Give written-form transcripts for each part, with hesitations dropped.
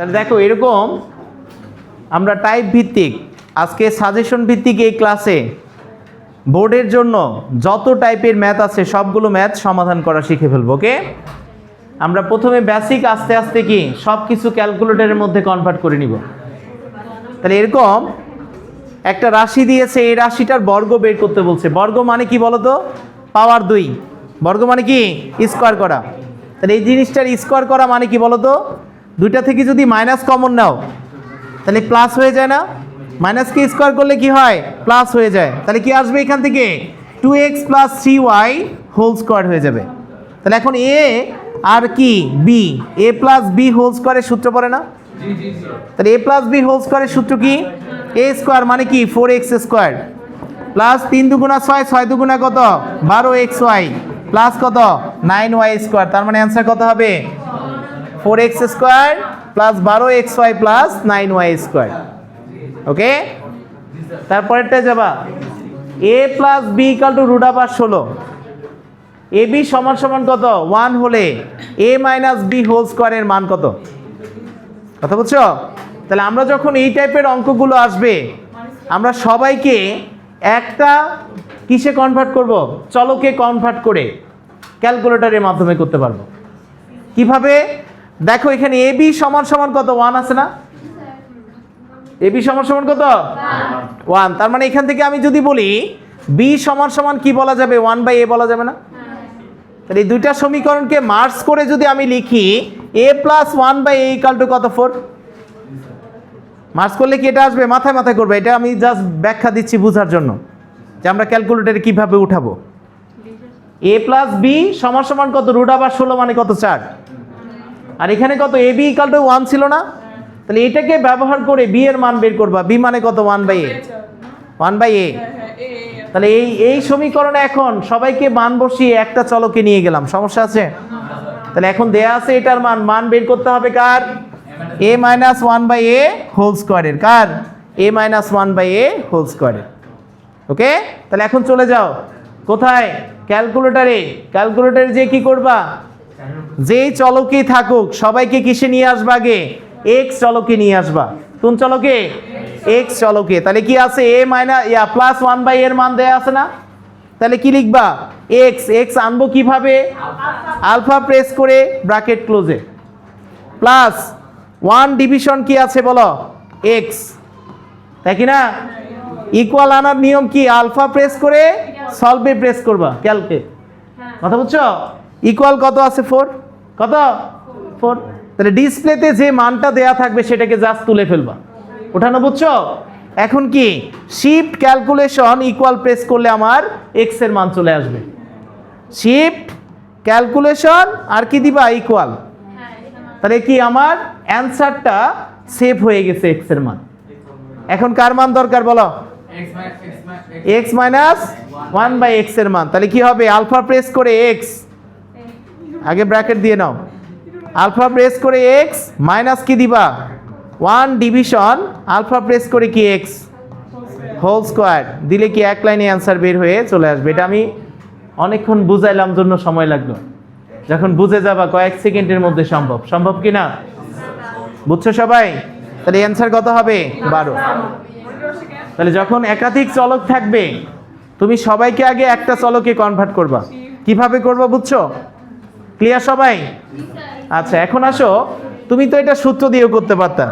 তাহলে দেখো এরকম আমরা টাইপ ভিত্তিক আজকে সাজেশন ভিত্তিক এই ক্লাসে বোর্ডের জন্য যত টাইপের ম্যাথ আছে সবগুলো ম্যাথ সমাধান করা শিখে ফেলবো। ওকে, আমরা প্রথমে বেসিক আস্তে আস্তে কি সব কিছু ক্যালকুলেটরের মধ্যে কনভার্ট করে নিব। তাহলে এরকম একটা রাশি দিয়েছে, এই রাশিটার বর্গ বের করতে বলছে। বর্গ মানে কি বলো তো? পাওয়ার 2। বর্গ মানে কি? স্কোয়ার করা। তাহলে এই জিনিসটার স্কোয়ার করা মানে কি বলো তো? দুইটা থেকে যদি মাইনাস কমন নাও তাহলে প্লাস হয়ে যায় না? মাইনাসকে স্কোয়ার করলে কি হয়? প্লাস হয়ে যায়। তাহলে কি আসবে এখান থেকে? 2x + 3y হোল স্কোয়ার হয়ে যাবে। তাহলে এখন এ আর কি বি, a + b হোল স্কোয়ারের সূত্র পড়ে না? তাহলে a + b হোল স্কোয়ারের সূত্র কি? a স্কোয়ার মানে কি 4x স্কোয়ার প্লাস 3 দুগুণা 6, 6 দুগুণা কত? 12xy প্লাস কত? 9y square. তার মানে অ্যান্সার কত হবে? 4x square plus 12xy plus 9y square. Okay, তারপরেরটা যাবা a + b = √16। ab সমান সমান কত? 1 হলে a - b হোল স্কোয়ারের মান কত? কথা বুঝছো? তাহলে আমরা যখন এই টাইপের অঙ্কগুলো আসবে আমরা সবাইকে একটা কিসে কনভার্ট করব? চলকে কনভার্ট করে ক্যালকুলেটরের মাধ্যমে করতে পারবো। কিভাবে? দেখো এখানে ab সমান সমান কত? 1 আছে না? ab সমান সমান কত? 1। তার মানে এখান থেকে আমি যদি বলি b সমান সমান কি বলা যাবে? 1/a বলা যাবে না? তাহলে এই দুইটা সমীকরণকে মার্জ করে যদি আমি লিখি a + 1/a = কত? 4। মার্জ করলে কি এটা আসবে? মাথায় মাথায় করবে। এটা আমি জাস্ট ব্যাখ্যা দিচ্ছি বোঝার জন্য যে আমরা ক্যালকুলেটরে কিভাবে উঠাবো। a + b সমান সমান কত? √16 মানে কত? 4। আর এখানে কত? ab = 1 ছিল না? তাহলে এটাকে ব্যবহার করে b এর মান বের করবা। b মানে কত? 1/a। 1/a। তাহলে এই সমীকরণে এখন সবাইকে মান বসিয়ে একটা চলকে নিয়ে গেলাম, সমস্যা আছে? তাহলে এখন দেয়া আছে এটার মান বের করতে হবে কার? a - 1/a হোল স্কোয়ারের। কার? a - 1/a হোল স্কোয়ারের। ওকে, তাহলে এখন চলে যাও কোথায়? ক্যালকুলেটরে। ক্যালকুলেটরে যে কি করবা? যেই চলকেই থাকুক সবাইকে কিসে নিয়ে আসবা? আগে x চলকে নিয়ে আসবা। কোন চলকে? x চলকে। তাহলে কি আছে? a + 1/a এর মান দেয়া আছে না? তাহলে কি লিখবা? x আনবো কিভাবে? আলফা প্রেস করে ব্র্যাকেট ক্লোজে প্লাস 1 ডিভিশন কি আছে বলো? x, তাই কি না? ইকুয়াল আনার নিয়ম কি? আলফা প্রেস করে সলভে প্রেস করবা ক্যালকে। কথা বুঝছো? ইকুয়াল কত আছে? 4। কত? 4। তাহলে ডিসপ্লেতে যে মানটা দেয়া থাকবে সেটাকে জাস্ট তুলে ফেলবা, ওঠানো। বুঝছো? এখন কি শিফট ক্যালকুলেশন ইকুয়াল প্রেস করলে আমার x এর মান চলে আসবে। শিফট ক্যালকুলেশন আর কি দিবা? ইকুয়াল। তাহলে কি আমার অ্যান্সারটা সেভ হয়ে গেছে x এর মান। এখন কার মান দরকার বলো? x - 1/x এর মান। তাহলে কি হবে? আলফা প্রেস করে x, আগে ব্র্যাকেট দিয়ে নাও, আলফা প্রেস করে x মাইনাস কি দিবা? 1 ডিভিশন আলফা প্রেস করে কি x হোল স্কোয়ার দিলে কি এক লাইনে অ্যান্সার বের হয়ে চলে আসবে। এটা আমি অনেকক্ষণ বুঝাইলাম জন্য সময় লাগলো, যখন বুঝে যাবা কয়েক সেকেন্ডের মধ্যে সম্ভব। সম্ভব কি না? বুঝছো সবাই? তাহলে অ্যান্সার কত হবে? 12। তাহলে যখন একাধিক চলক থাকবে তুমি সবাইকে আগে একটা চলকে কনভার্ট করবা। কিভাবে করবা বুঝছো? ক্লিয়ার সবাই? আচ্ছা, এখন আসো, তুমি তো এটা সূত্র দিয়েও করতে পারতা।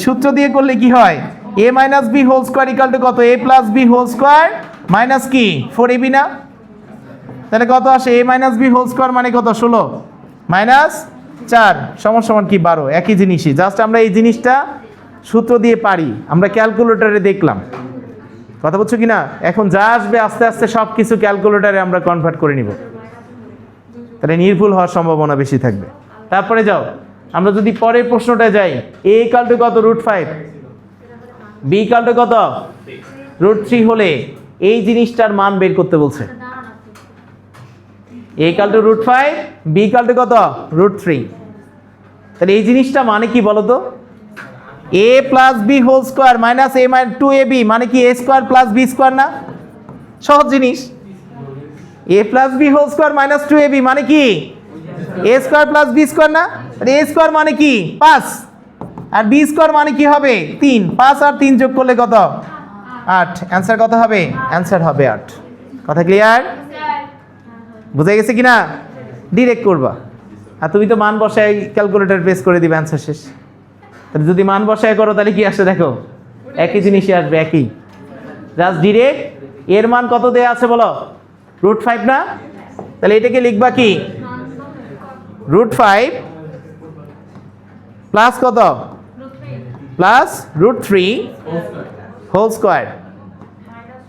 সূত্র দিয়ে করলে কি হয়? a - b হোল স্কোয়ার = কত? a + b whole square minus কি 4ab না? তাহলে কত আসে? a - b হোল স্কোয়ার মানে কত? 16 - 4 সমান সমান কি 12। একই জিনিসই, জাস্ট আমরা এই জিনিসটা সূত্র দিয়ে পারি, আমরা ক্যালকুলেটরে দেখলাম। কথা বুঝছো কিনা? এখন যা আসবে আস্তে আস্তে সব কিছু ক্যালকুলেটরে আমরা কনভার্ট করে নিব, তাহলে নির্ভুল হওয়ার সম্ভাবনা বেশি থাকবে। তারপরে যাও, আমরা যদি পরের প্রশ্নটা যাই, a = কত? √5, b = কত? √3 হলে এই জিনিসটার মান বের করতে বলছে। a = √5, b = কত? √3। তাহলে এই জিনিসটা মানে কি বলো তো? a + b whole square minus a - 2ab মানে কি a square plus b square না? সহজ জিনিস। a + b whole square minus 2ab মানে কি a square plus b square না? এ স্কোয়ার মানে কি 5, আর বি স্কোয়ার মানে কি হবে 3। 5 আর 3 যোগ করলে কত? 8। অ্যান্সার কত হবে? অ্যান্সার হবে 8। কথা ক্লিয়ার? বুঝে গেছে কিনা? ডিরেক্ট করবা। আর তুমি তো মান বসায় ক্যালকুলেটর প্রেস করে দিবে, অ্যান্সার শেষ। তাহলে যদি মান বসায় করো তাহলে কি আসে দেখো, একই জিনিসই আসবে, একই। Just direct. এর মান কত দেয়া আছে বলো? √5 না? তাহলে এটাকে লিখবা কি √5 প্লাস কত? Plus √3 whole square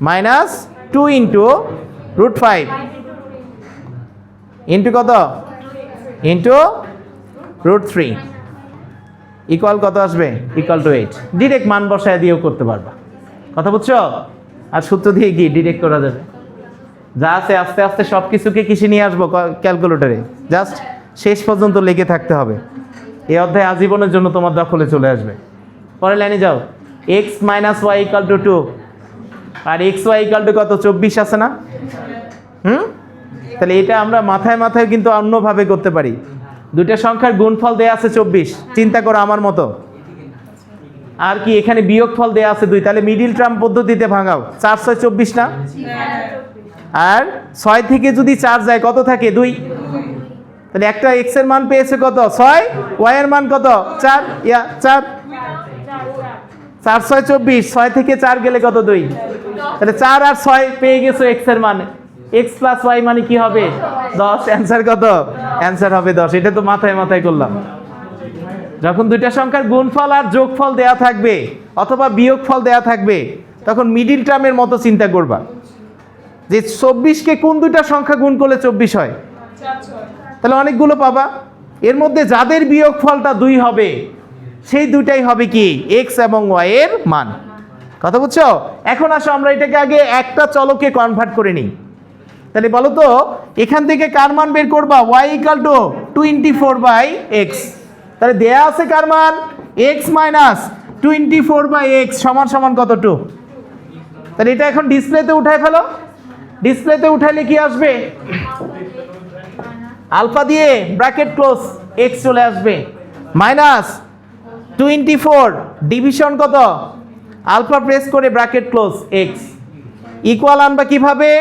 minus 2 into √5 into কত? ইন্টু √3 ইকুয়াল কত আসবে? Equal to 8। ডিরেক্ট মান বসায় দিয়েও করতে পারবা। কথা বুঝছো? আর সূত্র দিয়ে কি ডিরেক্ট করা যাবে? যা আছে আস্তে আস্তে সব কিছুকে কিসে নিয়ে আসবো? ক্যালকুলেটরে। জাস্ট শেষ পর্যন্ত লেগে থাকতে হবে। এই অধ্যায় আজীবনের জন্য তোমার দখলে চলে আসবে। পরের লাইনে যাও। x - y = 2 আর xy = কত? 24 আছে না? তাহলে এটা আমরা মাথায় মাথায় কিন্তু অন্যভাবে করতে পারি। দুইটা সংখ্যার গুণফল দেয়া আছে 24, চিন্তা করো আমার মতো। আর কি এখানে বিয়োগফল দেয়া আছে 2, তাহলে মিডিল টার্ম পদ্ধতিতে ভাঙাও। 4 6 24 না? আর 6 থেকে যদি 4 যায় কত থাকে? 2। তাহলে একটা x এর মান পেয়েছে কত? 6। y এর মান কত? 4। 4 4 6 24, 6 থেকে 4 গেলে কত? 2। তাহলে 4 আর 6 পেয়ে গেছো x এর মান। x + y মানে কি হবে? 10। অ্যান্সার কত? অ্যান্সার হবে 10। এটা তো মাথায় মাথায় করলাম। যখন দুইটা সংখ্যার গুণফল আর যোগফল দেয়া থাকবে অথবা বিয়োগফল দেয়া থাকবে, তখন মিডিল টার্মের মতো চিন্তা করবা যে 24কে কোন দুইটা সংখ্যা গুণ করলে 24 হয়। তাহলে অনেকগুলো পাবা। এর মধ্যে যাদের বিয়োগফলটা 2 হবে সেই দুইটাই হবে কি x এবং y এর মান। কথা বুঝছো? এখন আসো আমরা এটাকে আগে একটা চলকে কনভার্ট করে নিই। তাহলে বলো তো এখান থেকে কার মান বের করবা? y = 24/x। তাহলে দেয়া আছে কার মান? x - 24/x সমান কত? 2। তাহলে এটা এখন ডিসপ্লেতে উঠায় ফেলো। ডিসপ্লেতে উঠাইলে কি আসবে? আলফা দিয়ে ব্র্যাকেট ক্লোজ x চলে আসবে -24 ডিভিশন কত? আলফা প্রেস করে ব্র্যাকেট ক্লোজ x ইকুয়াল আনবা কিভাবে?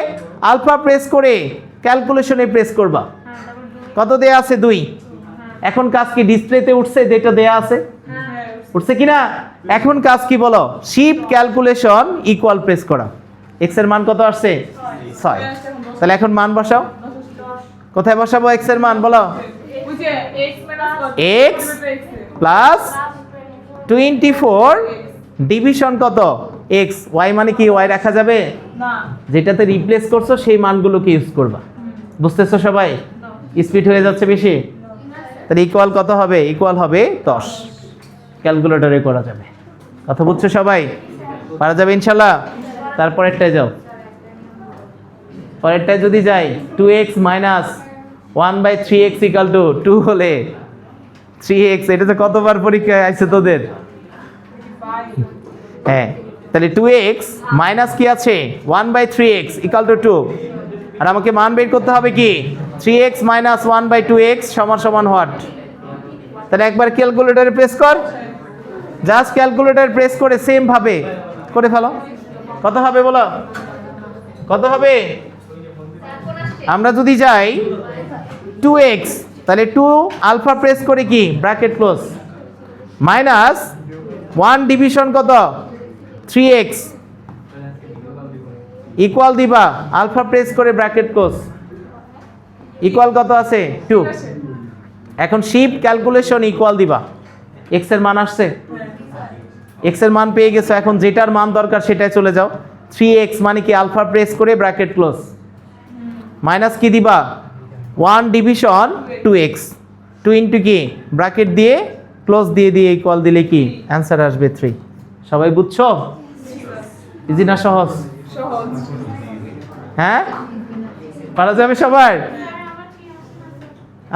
আলফা প্রেস করে ক্যালকুলেশনে প্রেস করবা। কত দেয়া আছে? 2। এখন কাজ কি? ডিসপ্লেতে উঠছে যেটা দেয়া আছে, উঠছে কিনা? এখন কাজ কি বলো? শিফট ক্যালকুলেশন ইকুয়াল প্রেস করা। x এর মান কত আসছে? 6। তাহলে এখন মান বসাও। কোথায় বসাবো x এর মান বলো? x প্লাস 24 ডিভিশন কত? x। y মানে কি? y রাখা যাবে না, যেটাতে রিপ্লেস করছো সেই মানগুলোকে ইউজ করবা। বুঝতেছো সবাই? স্পিড হয়ে যাচ্ছে বেশি। তাহলে ইকুয়াল কত হবে? ইকুয়াল হবে 10। ক্যালকুলেটরে করা যাবে। কথা বুঝছো সবাই? পারা যাবে ইনশাল্লাহ। তারপরেরটায় যাও। পরেরটায় যদি যাই 2x - 1/3x = 2 হলে 3x। এটা তো কতবার পরীক্ষায় আসছে তোদের? হ্যাঁ, তাহলে 2x মাইনাস কি আছে? 1/3x = 2। আর আমাকে মান বের করতে হবে কি? 3x - 1/2x = what? তাহলে একবার ক্যালকুলেটরে প্রেস কর। জাস্ট ক্যালকুলেটর প্রেস করে সেম ভাবে করে ফেলো। কত হবে বলো? কত হবে? আমরা যদি যাই 2x, তাহলে 2 আলফা প্রেস করে কি ব্র্যাকেট ক্লোজ মাইনাস 1 ডিভিশন কত? 3x ইকুয়াল দিবা আলফা প্রেস করে ব্র্যাকেট ক্লোজ ইকুয়াল কত আছে? 2। এখন শিফট ক্যালকুলেশন ইকুয়াল দিবা। x এর মান আসছে? x এর মান পেয়ে গেছো। এখন যেটার মান দরকার সেটাই চলে যাও। 3x মানে কি? আলফা প্রেস করে ব্র্যাকেট ক্লোজ মাইনাস কি দিবা? 1 ডিভিশন 2x 2 ইন্টু কি ব্র্যাকেট দিয়ে ক্লোজ দিয়ে ইকুয়াল দিলে কি অ্যান্সার আসবে 3। সবাই বুঝছো? ইজি না সহজ? হ্যাঁ, পারা যাবে সবার?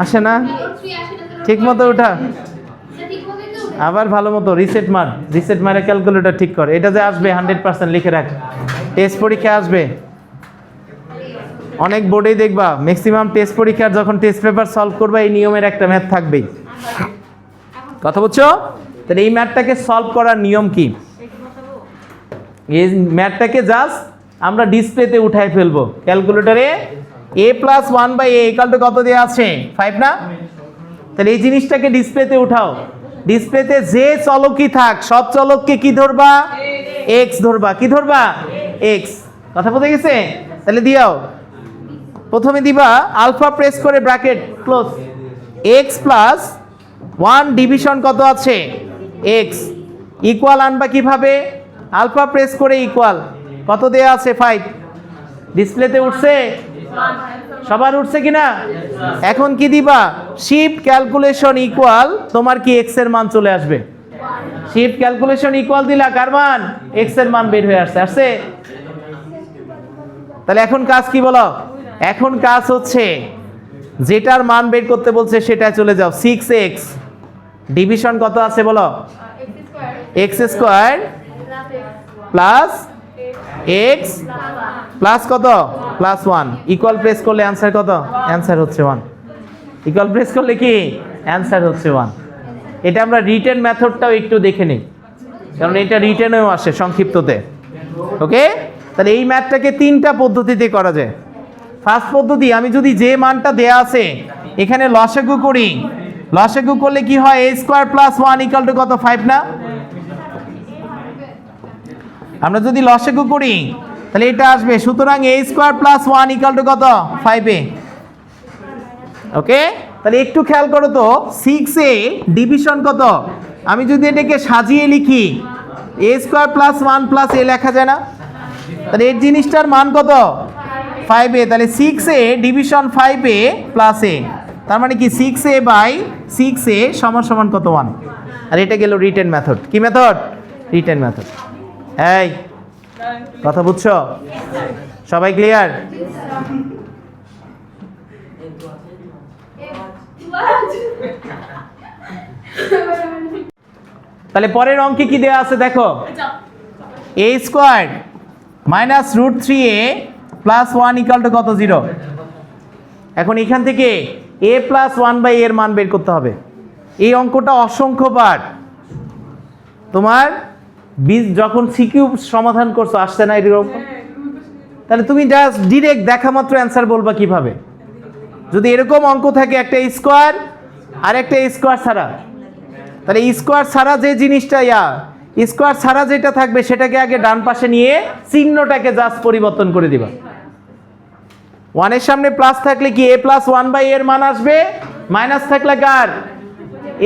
আসে না ঠিক মতো ওঠা? আবার ভালো মতো রিসেট মারে ক্যালকুলেটর ঠিক কর। এটা যে আসবে 100% লিখে রাখ। টেস্ট পরীক্ষা আসবে অনেক বোর্ডেই দেখবা ম্যাক্সিমাম টেস্ট পরীক্ষার যখন টেস্ট পেপার সলভ করবা এই নিয়মের একটা ম্যাথ থাকবেই। কথা বুঝছো? তাহলে এই ম্যাথটাকে সলভ করার নিয়ম কি? এই ম্যাথটাকে জাস্ট আমরা ডিসপ্লেতে উঠাই ফেলবো ক্যালকুলেটরে। a plus 1/a equal to কত দেওয়া আছে? 5 না? তাহলে এই জিনিসটাকে ডিসপ্লেতে উঠাও। ডিসপ্লেতে যে চলকই থাক সব চলককে কি ধরবা? x ধরবা। কি ধরবা? x। কথা বুঝে গেছে? তাহলে দিও, প্রথমে দিবা আলফা প্রেস করে bracket close, x plus 1 division কত আছে? x ইকুয়াল আনবা কিভাবে? আলফা প্রেস করে ইকুয়াল কত দেয়া আছে? 5। ডিসপ্লেতে উঠছে? সবার উঠছে কিনা? এখন কি দিবা? শিফট ক্যালকুলেশন ইকুয়াল, তোমার কি x এর মান চলে আসবে। শিফট ক্যালকুলেশন ইকুয়াল দিলা, কার মান? x এর মান বের হয়ে আসছে। তাহলে এখন কাজ কি বলো? এখন কাজ হচ্ছে যেটার মান বের করতে বলছে সেটা চলে যাও। 6x ডিভিশন কত আছে বলো? x square plus x plus কত? প্লাস 1 ইকুয়াল প্রেস করলে অ্যান্সার কত? অ্যান্সার হচ্ছে 1। ইকুয়াল প্রেস করলে কি? অ্যান্সার হচ্ছে 1। এটা আমরা রিটেন মেথডটাও একটু দেখে নিই, কারণ এটা রিটেনেও আসে সংক্ষিপ্ততে। ওকে, তাহলে এই ম্যাথটাকে 3টা পদ্ধতিতে করা যায়। ফার্স্ট পদ্ধতি, আমি যদি যে মানটা দেয়া আছে এখানে লসাগু করি, লসাগু করলে কি হয়? a square plus 1 equal to কত? 5 না? আমরা যদি লসাগু করি তাহলে এটা আসবে, সুতরাং a square plus 1 equal to কত? 5a। ওকে, তাহলে একটু খেয়াল করো তো, 6a ডিভিশন কত? আমি যদি এটাকে সাজিয়ে লিখি a square plus 1 plus a লেখা যায় না? তাহলে এই জিনিসটার মান কত? 5a। তাহলে 6a division 5a plus a, তার মানে কি 6a বাই 6a সমান সমান কত? 1। আর এটা গেল রিটেন মেথড। কি মেথড? Written method. এই কথা বুঝছো? সবাই ক্লিয়ার? তাহলে পরের অঙ্কে কি দেওয়া আছে দেখো, a square minus root 3a plus 1 equal to কত? 0। এখন এখান থেকে a প্লাস 1/a এর মান বের করতে হবে। এই অঙ্কটা অসংখ্যবার তোমার যখন সিকিউ সমাধান করছো আসছে না এরকম? তাহলে তুমি জাস্ট ডিরেক্ট দেখা মাত্র অ্যান্সার বলবা কিভাবে? যদি এরকম অঙ্ক থাকে একটা স্কয়ার আর একটা স্কয়ার ছাড়া, তাহলে স্কয়ার ছাড়া যে জিনিসটা স্কয়ার ছাড়া যেটা থাকবে সেটাকে আগে ডান পাশে নিয়ে চিহ্নটাকে জাস্ট পরিবর্তন করে দিবা। 1 এর সামনে প্লাস থাকলে কি a প্লাস 1/a এর মান আসবে, মাইনাস থাকলে কার?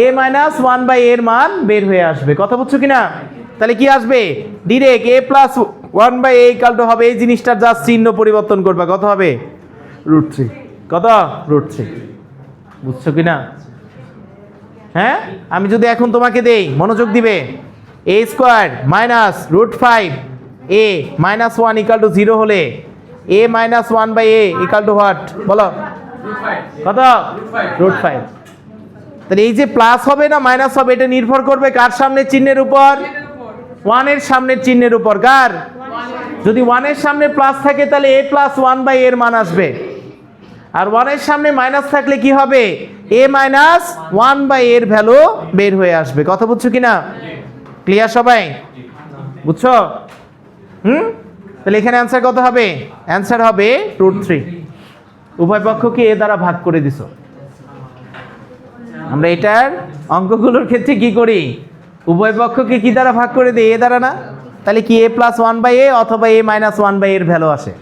a মাইনাস 1/a এর মান বের হয়ে আসবে। কথা বুঝছো কিনা? তাহলে কি আসবে? Direct a plus 1/a equal to হবে, এই জিনিসটার জাস্ট চিহ্ন পরিবর্তন করবা, কত হবে? √3। কত? √3। বুঝছো কিনা? হ্যাঁ, আমি যদি এখন তোমাকে দেই, মনোযোগ দিবে, a square minus √5a minus 1 equal two 0 হলে a minus 1/a equal to what বলো? কত? √5। তাহলে এই যে প্লাস হবে না মাইনাস হবে, এটা নির্ভর করবে কার সামনের চিহ্নের উপর? 1 এর সামনের চিহ্নের উপর। কার? যদি 1 এর সামনে প্লাস থাকে তাহলে a প্লাস 1/a এর মান আসবে, আর 1 এর সামনে মাইনাস থাকলে কি হবে? a মাইনাস 1/a এর ভ্যালু বের হয়ে আসবে। কথা বুঝছো কিনা? ক্লিয়ার সবাই? বুঝছো? তাহলে এখানে অ্যান্সার কত হবে? অ্যান্সার হবে √3। উভয় পক্ষকে a দ্বারা ভাগ করে দিছো। আমরা এটার অঙ্কগুলোর ক্ষেত্রে কি করি? উভয় পক্ষকে কি দ্বারা ভাগ করে দিই? a দ্বারা না? তাহলে কি a প্লাস 1/a অথবা a মাইনাস 1/a এর ভ্যালু আসে।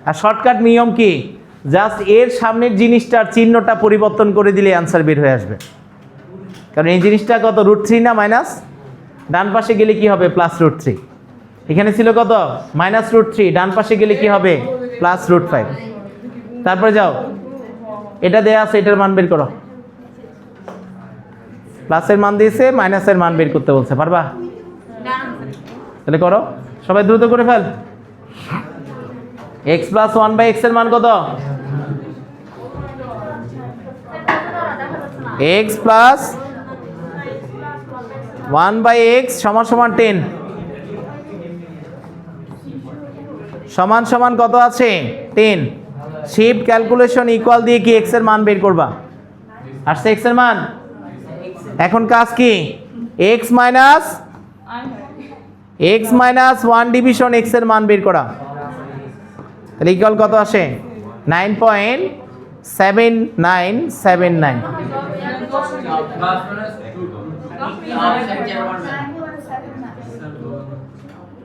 আর শর্টকাট নিয়ম কি? জাস্ট এর সামনের জিনিসটার চিহ্নটা পরিবর্তন করে দিলে অ্যান্সার বের হয়ে আসবে। কারণ এই জিনিসটা কত? √3 না মাইনাস? ডান পাশে গেলে কি হবে? প্লাস √3। এখানে ছিল কত? মাইনাস √3, ডান পাশে গেলে কি হবে? প্লাস √5। তারপরে যাও, এটা দেয়া আছে, এটার মান বের করো। প্লাসের মান দিয়েছে, মাইনাসের মান বের করতে বলছে, পারবা? তাহলে করো, সবাই দ্রুত করে ফেল। x প্লাস 1/x এর মান কত? x প্লাস 1/x সমান সমান 10 সমান সমান কত আছে? 10। শিফট ক্যালকুলেশন ইকুয়াল দিয়ে কি x এর মান বের করবা? আসছে x এর মান? এখন কাজ কি x মাইনাস 1 ডিভিশন x এর মান বের করা। তাহলে ইকুয়াল কত আসে 9.7979।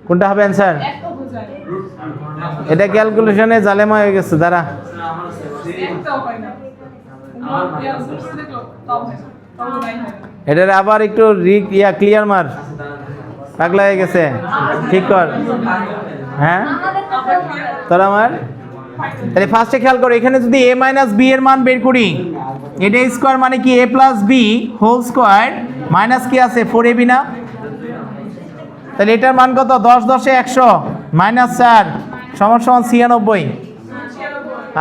কোনটা হবে অ্যান্সার? এটা ক্যালকুলেশনে জালেমা হয়ে গেছে দাঁড়া। এটার আবার একটু ক্লিয়ার মার, পাগলা হয়ে গেছে, ঠিক কর। হ্যাঁ তোর আমার তাহলে ফার্স্টে খেয়াল করো, এখানে যদি a মাইনাস b এর মান বের করি, এটা স্কোয়ার মানে কি a plus B whole square minus কি আছে 4ab না? তাহলে এটার মান কত? 10 10 100 মাইনাস 4 সমান সমান 96।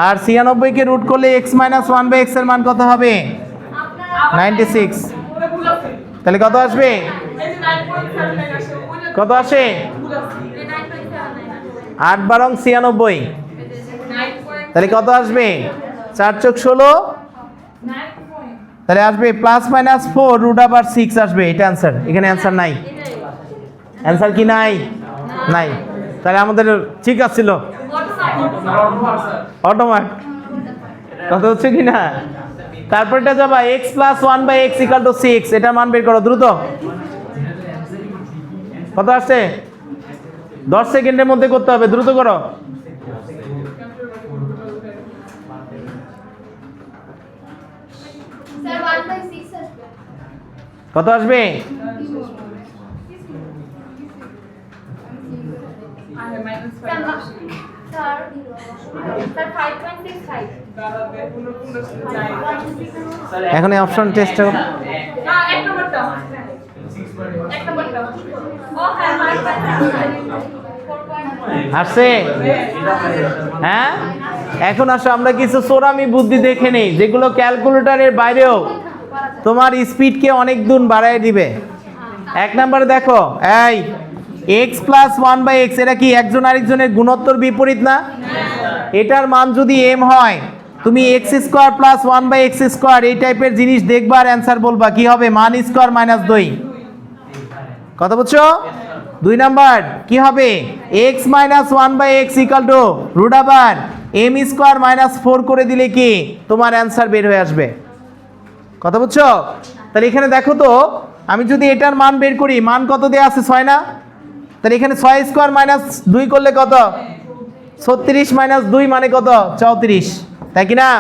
আর 96 কে রুট করলে x মাইনাস 1/x এর মান কত হবে? 96। তাহলে কত আসবে? কত আসে? 8 বারং 96। তাহলে কত আসবে? 4 চোখ 16। তাহলে আসবে প্লাস মাইনাস 4 রুট আবার 6 আসবে। এটা অ্যান্সার। এখানে অ্যান্সার নাই। অ্যান্সার কি নাই? নাই। তাহলে আমাদের ঠিক আছিল, অটোমেটিক কথা হচ্ছে কি না? তারপরটা যাবা x plus 1/x equal two 6। এটার মান বের করো দ্রুত। কত আসছে? 10 সেকেন্ডের মধ্যে করতে হবে, দ্রুত করো। কত আসবে? এখন এই অপশন টেস্ট হবে। আসছে? হ্যাঁ, এখন আসো আমরা কিছু চোরামি বুদ্ধি দেখে নেই, যেগুলো ক্যালকুলেটরের বাইরেও তোমার স্পিডকে অনেক দূর বাড়ায় দিবে। 1 নম্বরে দেখো, এই x প্লাস 1/x এটা কি একজন আরেকজনের গুণোত্তর বিপরীত না? এটার মান যদি m হয়, তুমি x square plus 1/x square এই টাইপের জিনিস দেখবা আর অ্যান্সার বলবা কি হবে? মান স্কোয়ার মাইনাস 2। কথা বুঝছো? 2 নাম্বার কি হবে? x minus 1/x equal to root আবার m স্কোয়ার মাইনাস 4 করে দিলে কি তোমার অ্যান্সার বের হয়ে আসবে। কথা বুঝছো? তাহলে এখানে দেখো তো, আমি যদি এটার মান বের করি, মান কত দেয়া আছে? 6 না? তাহলে এখানে 6 স্কোয়ার মাইনাস 2 করলে কত? 36 মাইনাস 2 মানে কত? 34। তাই কি না?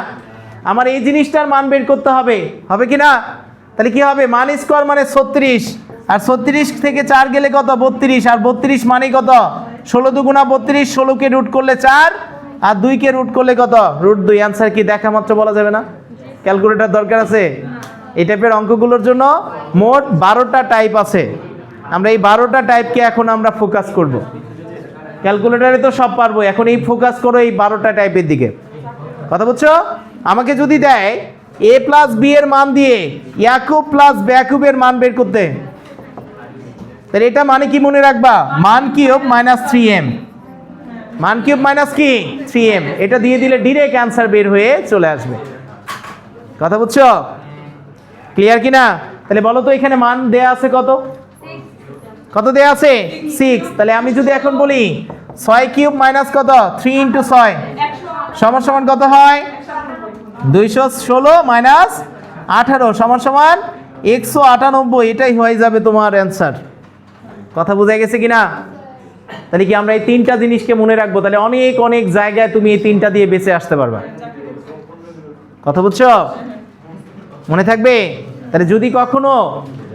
আমার এই জিনিসটার মান বের করতে হবে, হবে কি না? তাহলে কি হবে? মান স্কোয়ার মানে 36, আর 36 থেকে 4 গেলে কত? 32, আর 32 মানে কত? 16 দুগুণা 32, 16 কে রুট করলে 4, আর 2 কে রুট করলে কত? রুট 2। অ্যান্সার কি দেখা মাত্র বলা যাবে না? ক্যালকুলেটর দরকার আছে? এই টাইপের অঙ্কগুলোর জন্য মোট 12টা টাইপ আছে। আমরা এই 12টা টাইপকে এখন আমরা ফোকাস করব। ক্যালকুলেটরে তো সব পারবো, এখন এই ফোকাস করো এই 12টা টাইপের দিকে। কথা বুঝছো? আমাকে যদি দেয় a প্লাস বি এর মান দিয়ে ইয়াকুব প্লাস ব্যাকুবের মান বের করতে, তাহলে এটা মানে কি মনে রাখবা? মান কিউব মাইনাস 3m। মান কিউব মাইনাস কি 3m, এটা দিয়ে দিলে ডিরেক্ট অ্যান্সার বের হয়ে চলে আসবে। কথা বুঝছো? ক্লিয়ার কি না? তাহলে বলো তো, এখানে মান দেয়া আছে কত? কত দেয়া আছে? 6। তাহলে আমি যদি এখন বলি 6 কিউব মাইনাস কত? 3 ইন্টু 6 সমান সমান কত হয়? 216 মাইনাস 18 সমান সমান 198। এটাই হয়ে যাবে তোমার অ্যান্সার। কথা বোঝা গেছে কিনা? তাহলে কি আমরা এই 3টা জিনিসকে মনে রাখবো? তাহলে অনেক অনেক জায়গায় তুমি এই 3টা দিয়ে বেঁচে আসতে পারবা। কথা বুঝছো? মনে থাকবে? তাহলে যদি কখনো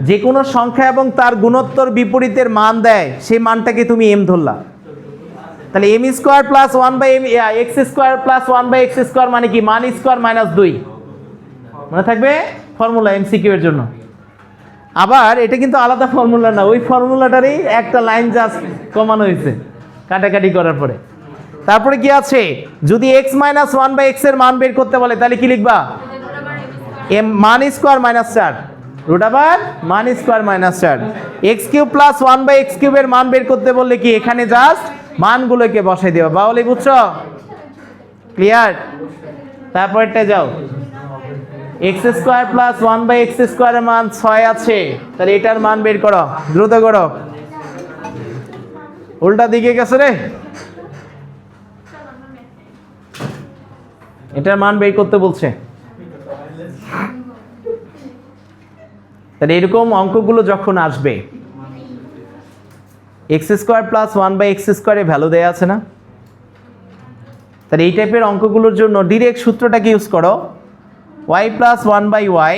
যে কোনো সংখ্যা এবং তার গুণোত্তর বিপরীতের মান দেয়, সেই মানটাকে তুমি m ধরলা। তাহলে m square plus 1/x square plus 1/x square মানে কি? মান স্কোয়ার মাইনাস 2। মনে থাকবে ফর্মুলা MCQ এর জন্য। আবার এটা কিন্তু আলাদা ফর্মুলা না, ওই ফর্মুলাটারই একটা লাইন জাস্ট কমানো হয়েছে কাটাকাটি করার পরে। তারপরে কি আছে? যদি x মাইনাস 1/x এর মান বের করতে বলে, তাহলে কি লিখবা? m মান স্কোয়ার মাইনাস 4 রুট আবার মান square minus 4। x cube plus 1/x কিউবের মান বের করতে বললে কি এখানে জাস্ট মানগুলোকে বসাই দেবা। বাউলি বুঝছো? ক্লিয়ার? তারপরটা যাও, এক্স স্কোয়ার প্লাস 1/x স্কোয়ারের মান 6 আছে, তাহলে এটার মান বের করো, দ্রুত করো। উল্টা দিকে গেছে রে, এটার মান বের করতে বলছে। তাহলে এরকম অঙ্কগুলো যখন আসবে, এক্স স্কোয়ার প্লাস 1/x স্কোয়ারে ভ্যালু দেয়া আছে না, তাহলে এই টাইপের অঙ্কগুলোর জন্য ডিরেক্ট সূত্রটাকে ইউজ করো, y প্লাস 1/y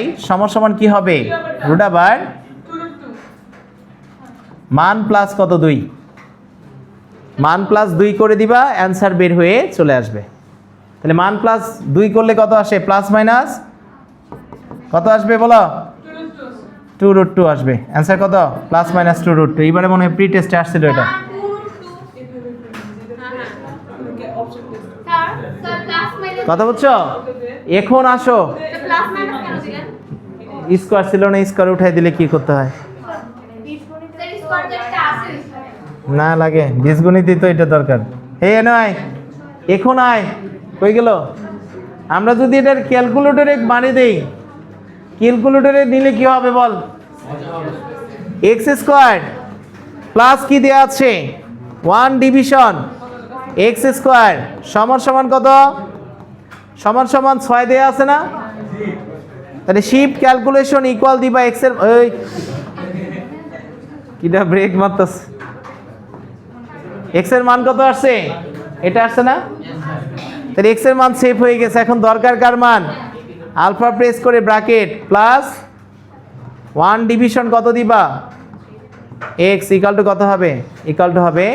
সমান কি হবে, রুট ওভার মান প্লাস কত 2, মান প্লাস 2 করে দিবা, অ্যান্সার বের হয়ে চলে আসবে। তাহলে মান প্লাস 2 করলে কত আসে, প্লাস মাইনাস কত আসবে বলো, 2√2 আসবে। অ্যান্সার কত, প্লাস মাইনাস 2√2। এইবারে মনে হয় প্রি টেস্টে আসছিল এটা। কথা বুঝছো? এখন আসো, স্কোয়ার ছিল না, স্কোয়ার উঠাই দিলে কি করতে হয়, না লাগে, বীজগণিতই তো এটা দরকার। হে নয়, এখন আয়, কই গেল? আমরা যদি এটার ক্যালকুলেটরে বানিয়ে দেই, ক্যালকুলেটরে নিলে কি হবে বল, এক্স স্কোয়ার প্লাস কি দেওয়া আছে 1 ডিভিশন এক্স স্কোয়ার সমান কত, সমান 6 দেওয়া আছে না, তাহলে শিফট ক্যালকুলেশন ইকুয়াল দিবা এক্স এর, ওই কিটা ব্রেক মারতাস, এক্স এর মান কত আসছে, এটা আসছে না, তাহলে এক্স এর মান সেভ হয়ে গেছে। এখন দরকার কার মান, আলফা প্রেস করে ব্র্যাকেট প্লাস 1 ডিভিশন কত দিবা, এক্স ইকুয়াল টু কত হবে, ইকুয়াল টু হবে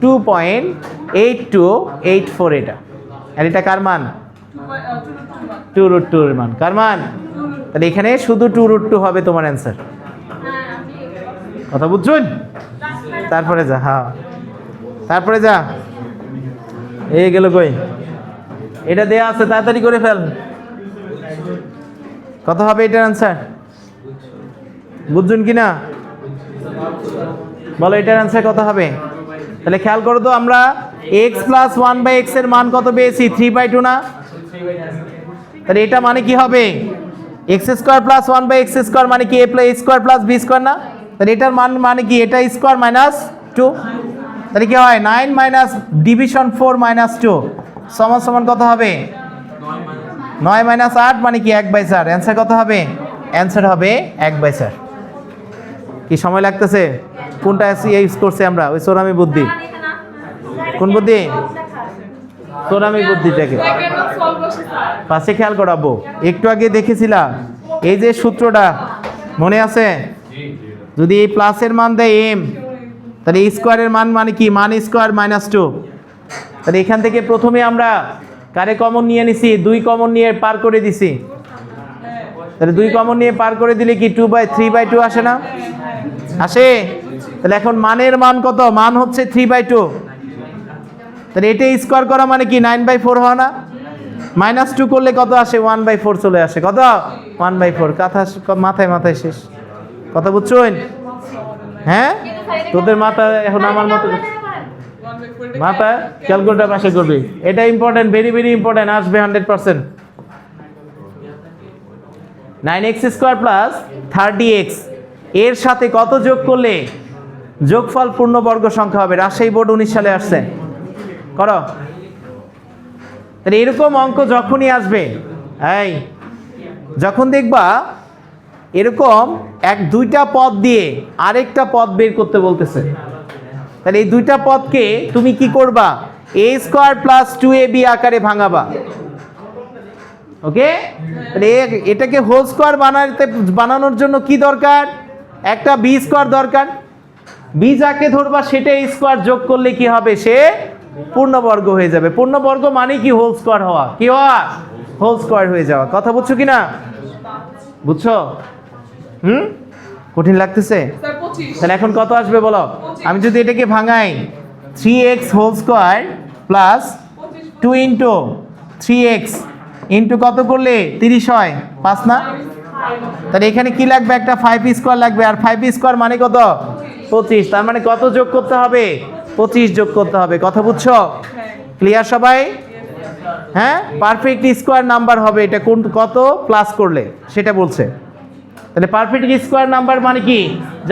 2.8284, এটা আর এটা কার মান, 2√2 এর মান, কার মান, তাহলে এখানে শুধু 2√2 হবে তোমার অ্যান্সার। কথা বুঝছুন? তারপরে যা, হ্যাঁ তারপরে যা, এই গেল কই, এটা দেয়া আছে, তাড়াতাড়ি করে ফেল। কত হবে এটার অ্যান্সার, বুঝছুন কিনা বলো, এটার অ্যান্সার কত হবে? তাহলে খেয়াল করো তো, আমরা x প্লাস 1/x এর মান কত পেয়েছি, 3/2 না, তাহলে এটা মানে কি হবে, x square plus 1/x square মানে কি a square plus b square না, তাহলে এটার মান মানে কি, এটা স্কোয়ার মাইনাস 2, তাহলে কি হয় 9 মাইনাস ডিভিশন 4 মাইনাস 2 সমান কত হবে, 9 মাইনাস 8 মানে কি 1/4। অ্যান্সার কত হবে, অ্যান্সার হবে 1/4। কি সময় লাগতেছে, কোনটা ইউজ করছে আমরা, ওই সোরামি বুদ্ধি, কোন বুদ্ধি, সোরামি বুদ্ধিটাকে পাশে খেয়াল করাবো। একটু আগে দেখেছিলাম এই যে সূত্রটা মনে আছে, যদি এই প্লাসের মান দেয় m, তাহলে এই স্কোয়ারের মান মানে কি, মান স্কোয়ার মাইনাস 2, তাহলে এখান থেকে প্রথমে আমরা কারে কমন নিয়ে নিছি, 2 কমন নিয়ে পার করে দিছি, তাহলে 2 কমন নিয়ে পার করে দিলে কি 3/2 আসে না, আসে। তাহলে এখন মানের মান কত, মান হচ্ছে 3/2, তাহলে এটা স্কোয়ার করা মানে কি 9/4 হয় না, মাইনাস 2 করলে কত আসে, 1/4 চলে আসে, কত 1/4। কথা মাথায় শেষ, কথা বুঝছেন? হ্যাঁ, তোদের মাথা এখন আমার মতো মাথা ক্যালকুলেটর পাশে করবি, এটা ইম্পর্টেন্ট, ভেরি ভেরি ইম্পর্টেন্ট, আসবে 100%। 9x স্কোয়ার প্লাস 30x এর সাথে কত যোগ করলে যোগফল পূর্ণবর্গ সংখ্যা হবে, রাজশাহী বোর্ড 19 সালে আসছে, করো। তাহলে এরকম অঙ্ক যখনই আসবে, এই যখন দেখবা এরকম 2টা পদ দিয়ে আরেকটা পদ বের করতে বলতেছে, তাহলে এই 2টা পদকে তুমি কি করবা, a স্কোয়ার প্লাস 2ab আকারে ভাঙাবা, ওকে। তাহলে এটাকে হোল স্কোয়ার বানানোর জন্য কি দরকার, একটা বি স্কোয়ার দরকার, বি যাকে ধরবা সেটা স্কোয়ার যোগ করলে কি হবে, সে পূর্ণবর্গ হয়ে যাবে। পূর্ণবর্গ মানে কি, হোল স্কোয়ার হওয়া, কি হওয়া, হোল স্কোয়ার হয়ে যাওয়া। কথা বুঝছো কিনা, বুঝছো? কঠিন লাগতেছে? তাহলে এখন কত আসবে বলো, আমি যদি এটাকে ভাঙাই, 3x whole square plus 2 into 3x into কত করলে 30 হয়, 5 না, তাহলে এখানে কি লাগবে, একটা 5 স্কোয়ার লাগবে, আর 5 স্কোয়ার মানে কত, 25, তার মানে কত যোগ করতে হবে, 25 যোগ করতে হবে। কথা বুঝছো, ক্লিয়ার সবাই? হ্যাঁ, পারফেক্ট স্কোয়ার নাম্বার হবে এটা কোন কত প্লাস করলে সেটা বলছে। তাহলে পারফেক্ট স্কোয়ার নাম্বার মানে কি,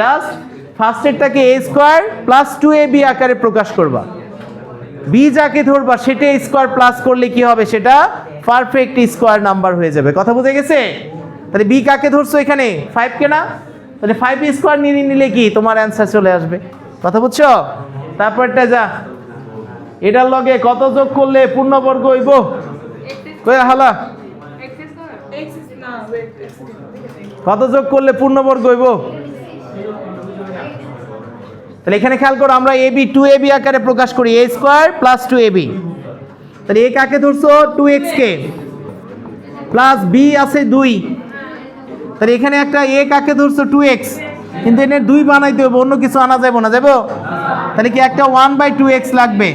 জাস্ট ফার্স্টেরটাকে a স্কোয়ার প্লাস 2ab আকারে প্রকাশ করবা, বি যাকে ধরবা সেটা স্কোয়ার প্লাস করলে কি হবে, সেটা পারফেক্ট স্কোয়ার নাম্বার হয়ে যাবে। কথা বুঝে গেছে? তাহলে বি কাকে ধরছো এখানে, 5 কে না, তাহলে 5 স্কোয়ার নিলে কি তোমার অ্যান্সার চলে আসবে। কথা বুঝছো? তারপরটা যা, এটার লগে কত যোগ করলে পূর্ণবর্গ হইব, কই হালা কত যোগ করলে পূর্ণবর্গ হইব। তাহলে এখানে খেয়াল করো, আমরা ab 2ab আকারে প্রকাশ করি, a স্কোয়ার প্লাস 2ab। তাহলে a কাকে ধরছো, 2x কে, প্লাস b আছে 2। তাহলে এখানে একটা a কাকে ধরছো, 2x, কিন্তু এনে 2 বানাইতে হবে, অন্য কিছু আনা যাবে না, যাবো? তাহলে কি একটা 1/2x লাগবে।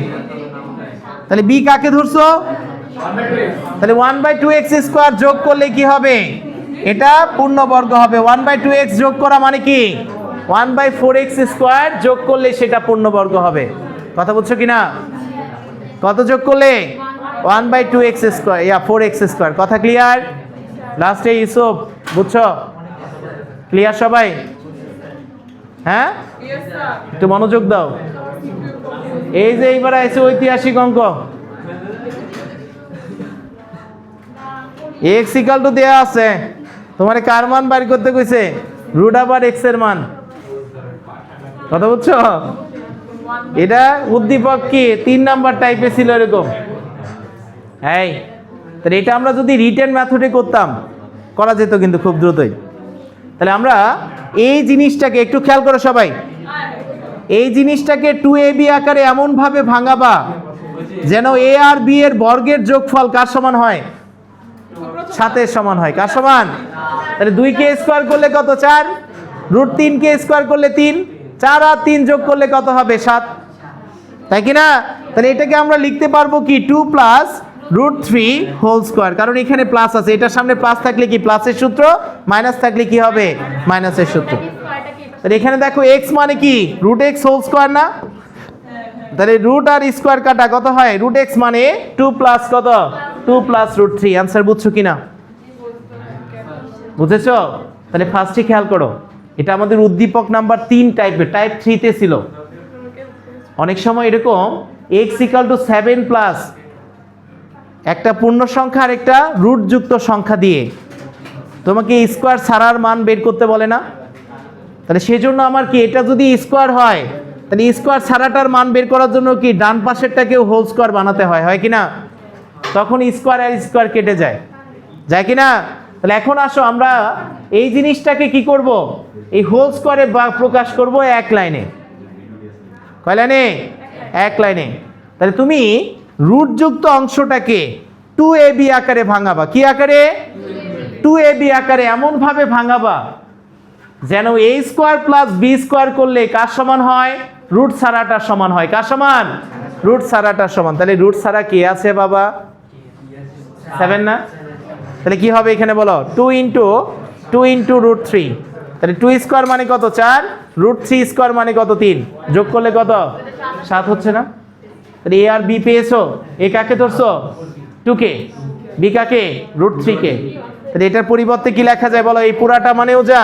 তাহলে b কাকে ধরছো, তাহলে 1/2x স্কোয়ার যোগ করলে কি হবে, এটা পূর্ণবর্গ হবে। 1/2x যোগ করা মানে কি, 1/4x স্কোয়ার যোগ করলে সেটা পূর্ণবর্গ হবে। কথা বুঝছো কিনা? কত যোগ করলে, 1/2x স্কোয়ার, 4x স্কোয়ার। কথা ক্লিয়ার? লাস্টে ইউসুফ, বুঝছো? ক্লিয়ার সবাই? হ্যাঁ, একটু মনোযোগ দাও। এই যে এইবার আছে ঐতিহাসিক অঙ্ক, x = দেয়া আছে, তোমার কার মান বাইর করতে কইছে, √x এর মান। কথা বুঝছো? এটা উদ্দীপক কি 3 নাম্বার টাইপে ছিল এরকম। এই তাহলে এটা আমরা যদি রিটেন মেথডে করতাম, করা যেত কিন্তু খুব দ্রুতই। তাহলে আমরা এই জিনিসটাকে একটু খেয়াল করো সবাই, এই জিনিসটাকে 2ab আকারে এমন ভাবে ভাঙাবা যেন a আর b এর বর্গের যোগফল কার সমান হয়, 7 এর সমান হয়। কার সমান? তাহলে 2কে স্কোয়ার করলে কত, 4, √3কে স্কোয়ার করলে 3, 4 আর 3 যোগ করলে কত হবে, 7, তাই কি না? তাহলে এটাকে আমরা লিখতে পারবো কি, 2 প্লাস √3 হোল স্কোয়ার, কারণ এখানে প্লাস আছে, এটার সামনে প্লাস থাকলে কি প্লাসের সূত্র, মাইনাস থাকলে কি হবে, মাইনাসের সূত্র। তাহলে এখানে দেখো x মানে কি, √x হোল স্কোয়ার না, তাহলে রুট আর স্কোয়ার কাটা কত হয়, √x মানে 2 প্লাস কত, 2 প্লাস √3। অ্যান্সার বুঝছো কিনা? বুঝেছো? তাহলে ফার্স্টে খেয়াল করো, এটা আমাদের উদ্দীপক নাম্বার 3 টাইপের, টাইপ 3 তে ছিল। অনেক সময় এরকম x = 7 প্লাস একটা পূর্ণ সংখ্যা আর একটা রুট যুক্ত সংখ্যা দিয়ে তোমাকে স্কোয়ার ছাড়ার মান বের করতে বলে না। তাহলে সেজন্য আমার কি, এটা যদি স্কোয়ার হয় তাহলে স্কোয়ার ছাড়াটার মান বের করার জন্য কি ডান পাশেরটাকেও হোল স্কোয়ার বানাতে হয়, হয় কি না? তখন স্কোয়ার আর স্কোয়ার কেটে যায়, যায় কি না? তাহলে এখন আসো আমরা এই জিনিসটাকে কি করব, এই হোল স্কোয়ারে প্রকাশ করব এক লাইনে। কয় লাইনে? এক লাইনে। তাহলে তুমি রুটযুক্ত অংশটাকে 2ab আকারে ভাঙাবা, কি আকারে, 2ab আকারে এমন ভাবে ভাঙাবা যেন a square plus b square করলে কার সমান হয়, রুট ছাড়াটার সমান হয়। কার সমান? রুট ছাড়াটার সমান। তাহলে রুট ছাড়া কি আছে বাবা, 7 না? তাহলে কি হবে এখানে বলো, 2 × √3। তাহলে 2 স্কোয়ার মানে কত, 4, √3 স্কোয়ার মানে কত, 3, যোগ করলে কত, 7 হচ্ছে না? তাহলে a আর b পেয়েছো, a কাকে ধরছো, 2কে, b কাকে, √3কে। তাহলে এটার পরিবর্তে কি লেখা যায় বলো, এই পুরাটা মানেও যা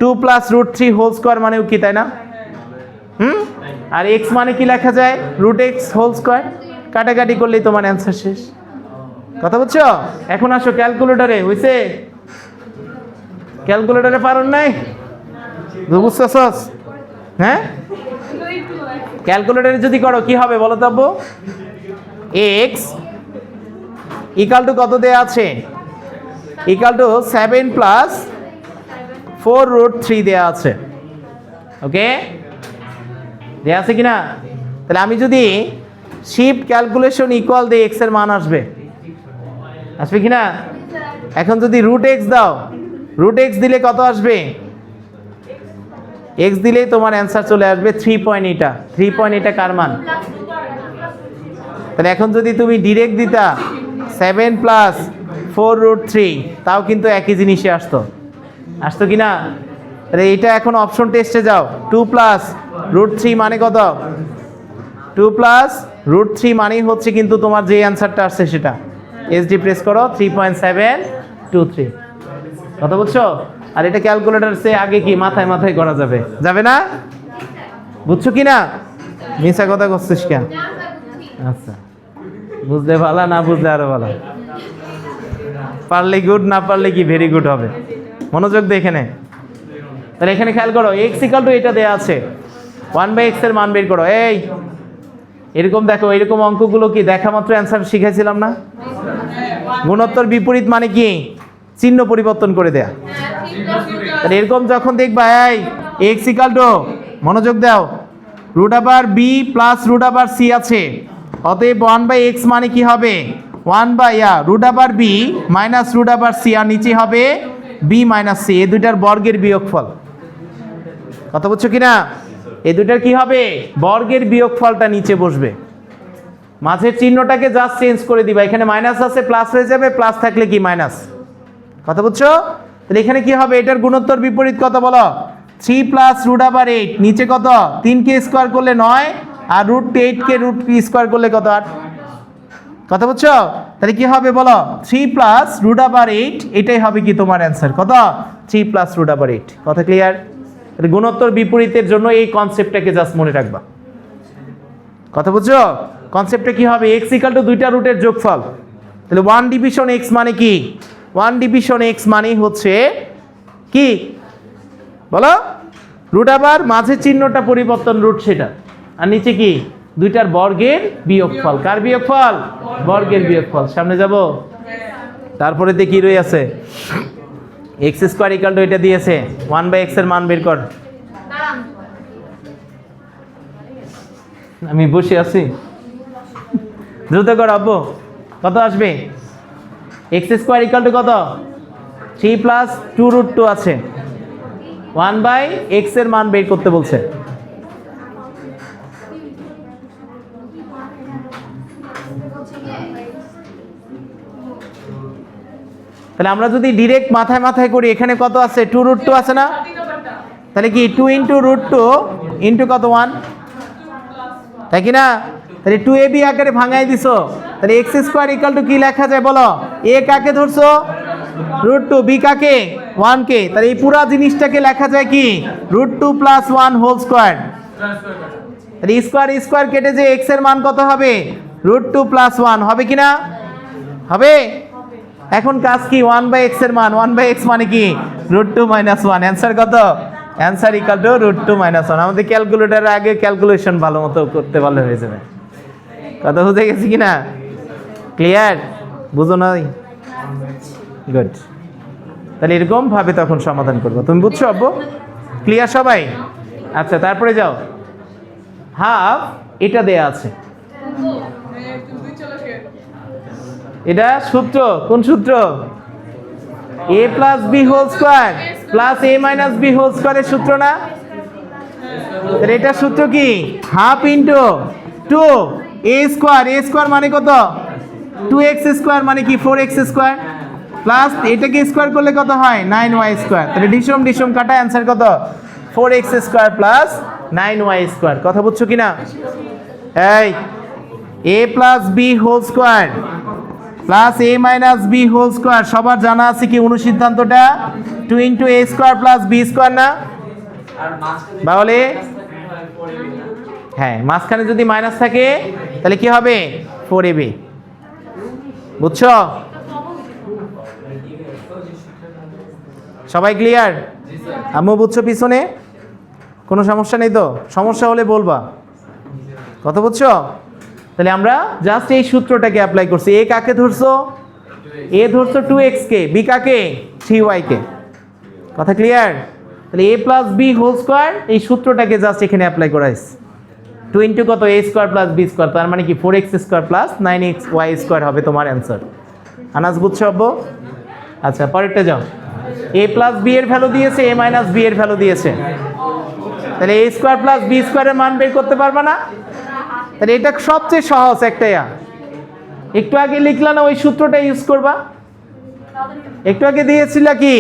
2 প্লাস √3 হোল স্কোয়ার মানেও কি, তাই না? আর x মানে কি লেখা যায়, √x হোল স্কোয়ার। কাটাকাটি করলেই তোমার অ্যান্সার শেষ। কথা বুঝছো? এখন আসো ক্যালকুলেটরে, হইছে? ক্যালকুলেটরে পারন নাই, বুঝছস? হ্যাঁ, ক্যালকুলেটরে যদি করো কি হবে বলো তো আব্বু, x = কত দেয়া আছে, = 7 প্লাস 4√3 দেয়া আছে। ওকে, দেয়া আছে কিনা? তাহলে আমি যদি শিফট ক্যালকুলেশন ইকুয়াল দিই, x এর মান আসবে, আসবে কিনা? এখন যদি √x দাও, √x দিলে কত আসবে, x দিলেই তোমার অ্যান্সার চলে আসবে 3.8। 3.8 কার মান? তাহলে এখন যদি তুমি ডিরেক্ট দিতা 7 প্লাস 4√3, তাও কিন্তু একই জিনিসে আসতো কিনা? তাহলে এটা এখন অপশন টেস্টে যাও, 2 প্লাস √3 মানে কত, 2 প্লাস √3 মানেই হচ্ছে কিন্তু তোমার যে অ্যান্সারটা আসছে সেটা। এসডি প্রেস করো 3.723। কথা বুঝছো? আর এটা ক্যালকুলেটর সে আগে কি মাথায় মাথায় করা যাবে, যাবে না? বুঝছো কি না? মিছা কথা করছিস কেন? আচ্ছা, বুঝলে ভালো, না বুঝলে আরো ভালো। পারলে গুড, না পারলে কি ভেরি গুড হবে। মনোযোগ দিয়ে এখানে, তাহলে এখানে খেয়াল করো x = এটা দেয়া আছে, 1/x এর মান বের করো। এই এরকম দেখো, এরকম অঙ্কগুলো কি দেখা মাত্র অ্যান্সার শিখাইছিলাম না? গুণোত্তর বিপরীত মানে কি? চিহ্ন পরিবর্তন করে দেয়া। তাহলে এরকম যখন দেখবা এই x = মনোযোগ দাও, √b প্লাস √c আছে, অতএব 1/x মানে কি হবে? 1/√b মাইনাস √c, আর নিচে হবে b মাইনাস c, এই দুইটার বর্গের বিয়োগফল। কথা বুঝছো কিনা? এই দুইটার কি হবে? বর্গের বিয়োগফলটা নিচে বসবে। মাঝের চিহ্নটাকে জাস্ট চেঞ্জ করে দিবা, এখানে মাইনাস আছে প্লাস হয়ে যাবে, প্লাস থাকলে কি মাইনাস। কথা বুঝছো? তাহলে এখানে কি হবে? এটার গুণোত্তর বিপরীত কত বলো? 3 প্লাস √8, নিচে কত? 3কে স্কোয়ার করলে 9, আর √8কে √স্কোয়ার করলে কত? 8। কথা বুঝছো? তাহলে কি হবে বলো? 3 প্লাস √8, এটাই হবে কি তোমার অ্যান্সার। কত? 3 প্লাস √8। কথা ক্লিয়ার? তাহলে গুণোত্তর বিপরীতের জন্য এই কনসেপ্টটাকে জাস্ট মনে রাখবা। কথা বুঝছো? কনসেপ্টটা কি হবে? x = দুইটা রুটের যোগফল। তাহলে 1 ডিভিশন x মানে কি? 1 ডিভিশন x মানেই হচ্ছে কি বলো? √, মাঝে চিহ্নটা পরিবর্তন রুট সেটা, আর নিচে কি? দুইটার বর্গের বিয়োগফল। কার বিয়োগফল? বর্গের বিয়োগফল। সামনে যাব, তারপরে তে কি রয়ে আছে? x² = এটা দিয়েছে, 1/x এর মান বের কর। আমি বসে আছি, দ্রুত কর আব্বু। কত আসবে? x² = কত? 3 প্লাস 2√2 আছে, 1/x এর মান বের করতে বলছে। তাহলে আমরা যদি ডিরেক্ট মাথায় মাথায় করি, এখানে কত আছে? 2√2 আছে না? তাহলে কি 2 × √2 ইন্টু কত? 1, তাই কি না? তাহলে 2ab আকারে ভাঙাই দিছো, তাহলে x² = কি লেখা যায় বলো? a কাকে ধরছো? √2, b কাকে? 1কে। তাহলে এই পুরো জিনিসটাকে লেখা যায় কি? √2 + 1 হোল স্কয়ার। তাহলে স্কয়ার কেটে যে x এর মান কত হবে? √2 + 1 হবে কি না? হবে। এখন কাজ কি? 1/x এর মান, 1/x মানে কি? √2 - 1। অ্যান্সার কত? অ্যান্সার = √2 - 1। আমাদের ক্যালকুলেটরের আগে ক্যালকুলেশন ভালো মতো করতে পারলে হয়ে যাবে। কথা বুঝে গেছি কিনা? ক্লিয়ার? বুঝো নাই? গুড। তাহলে এরকম ভাবে তখন সমাধান করবো। তুমি বুঝছো আব্বু? ক্লিয়ার সবাই? আচ্ছা, তারপরে যাও। হাফ এটা দেয়া আছে, এটা সূত্র। কোন সূত্র? a + b whole square plus a - b whole স্কয়ারের সূত্র না? তাহলে এটা সূত্র কি? হাফ ইন্টু 2a² মানে কত? 2x² মানে কি? 4x² প্লাস এটাকে স্কোয়ার করলে কত হয়? 9y²। তাহলে ডিসম কাটা, অ্যান্সার কত? 4x² plus 9y²। কথা বুঝছো কিনা? এই a + b whole square plus a - b whole square সবার জানা আছে কি অনুসিদ্ধান্তটা? 2 × a² প্লাস b² না? তাহলে হ্যাঁ, মাঝখানে যদি মাইনাস থাকে তাহলে কি হবে? 4ab। বুঝছো সবাই? ক্লিয়ার? আম্মু বুঝছো পিছনে? কোনো সমস্যা নেই তো? সমস্যা হলে বলবা। কথা বুঝছো? তাহলে আমরা জাস্ট এই সূত্রটাকে অ্যাপ্লাই করছি। a কাকে ধরছো? a ধরছো 2x কে, b কাকে? 3y কে। কথা ক্লিয়ার? তাহলে a + b হোল স্কয়ার, এই সূত্রটাকে জাস্ট এখানে অ্যাপ্লাই করাইছি। 2 × কত? a² + b², তার মানে কি 4x² প্লাস 9y² হবে তোমার অ্যান্সার। আনাজ বুঝছো আব্বু? আচ্ছা, পরেরটা যাও। a + b এর ভ্যালু দিয়েছে, a - b এর ভ্যালু দিয়েছে, তাহলে a² + b² এর মান বের করতে পারবা না? তাহলে এটা সবচেয়ে সহজ একটাই। একটু আগে লিখলা না, ওই সূত্রটা ইউজ করবা। একটু আগে দিয়েছিল কি?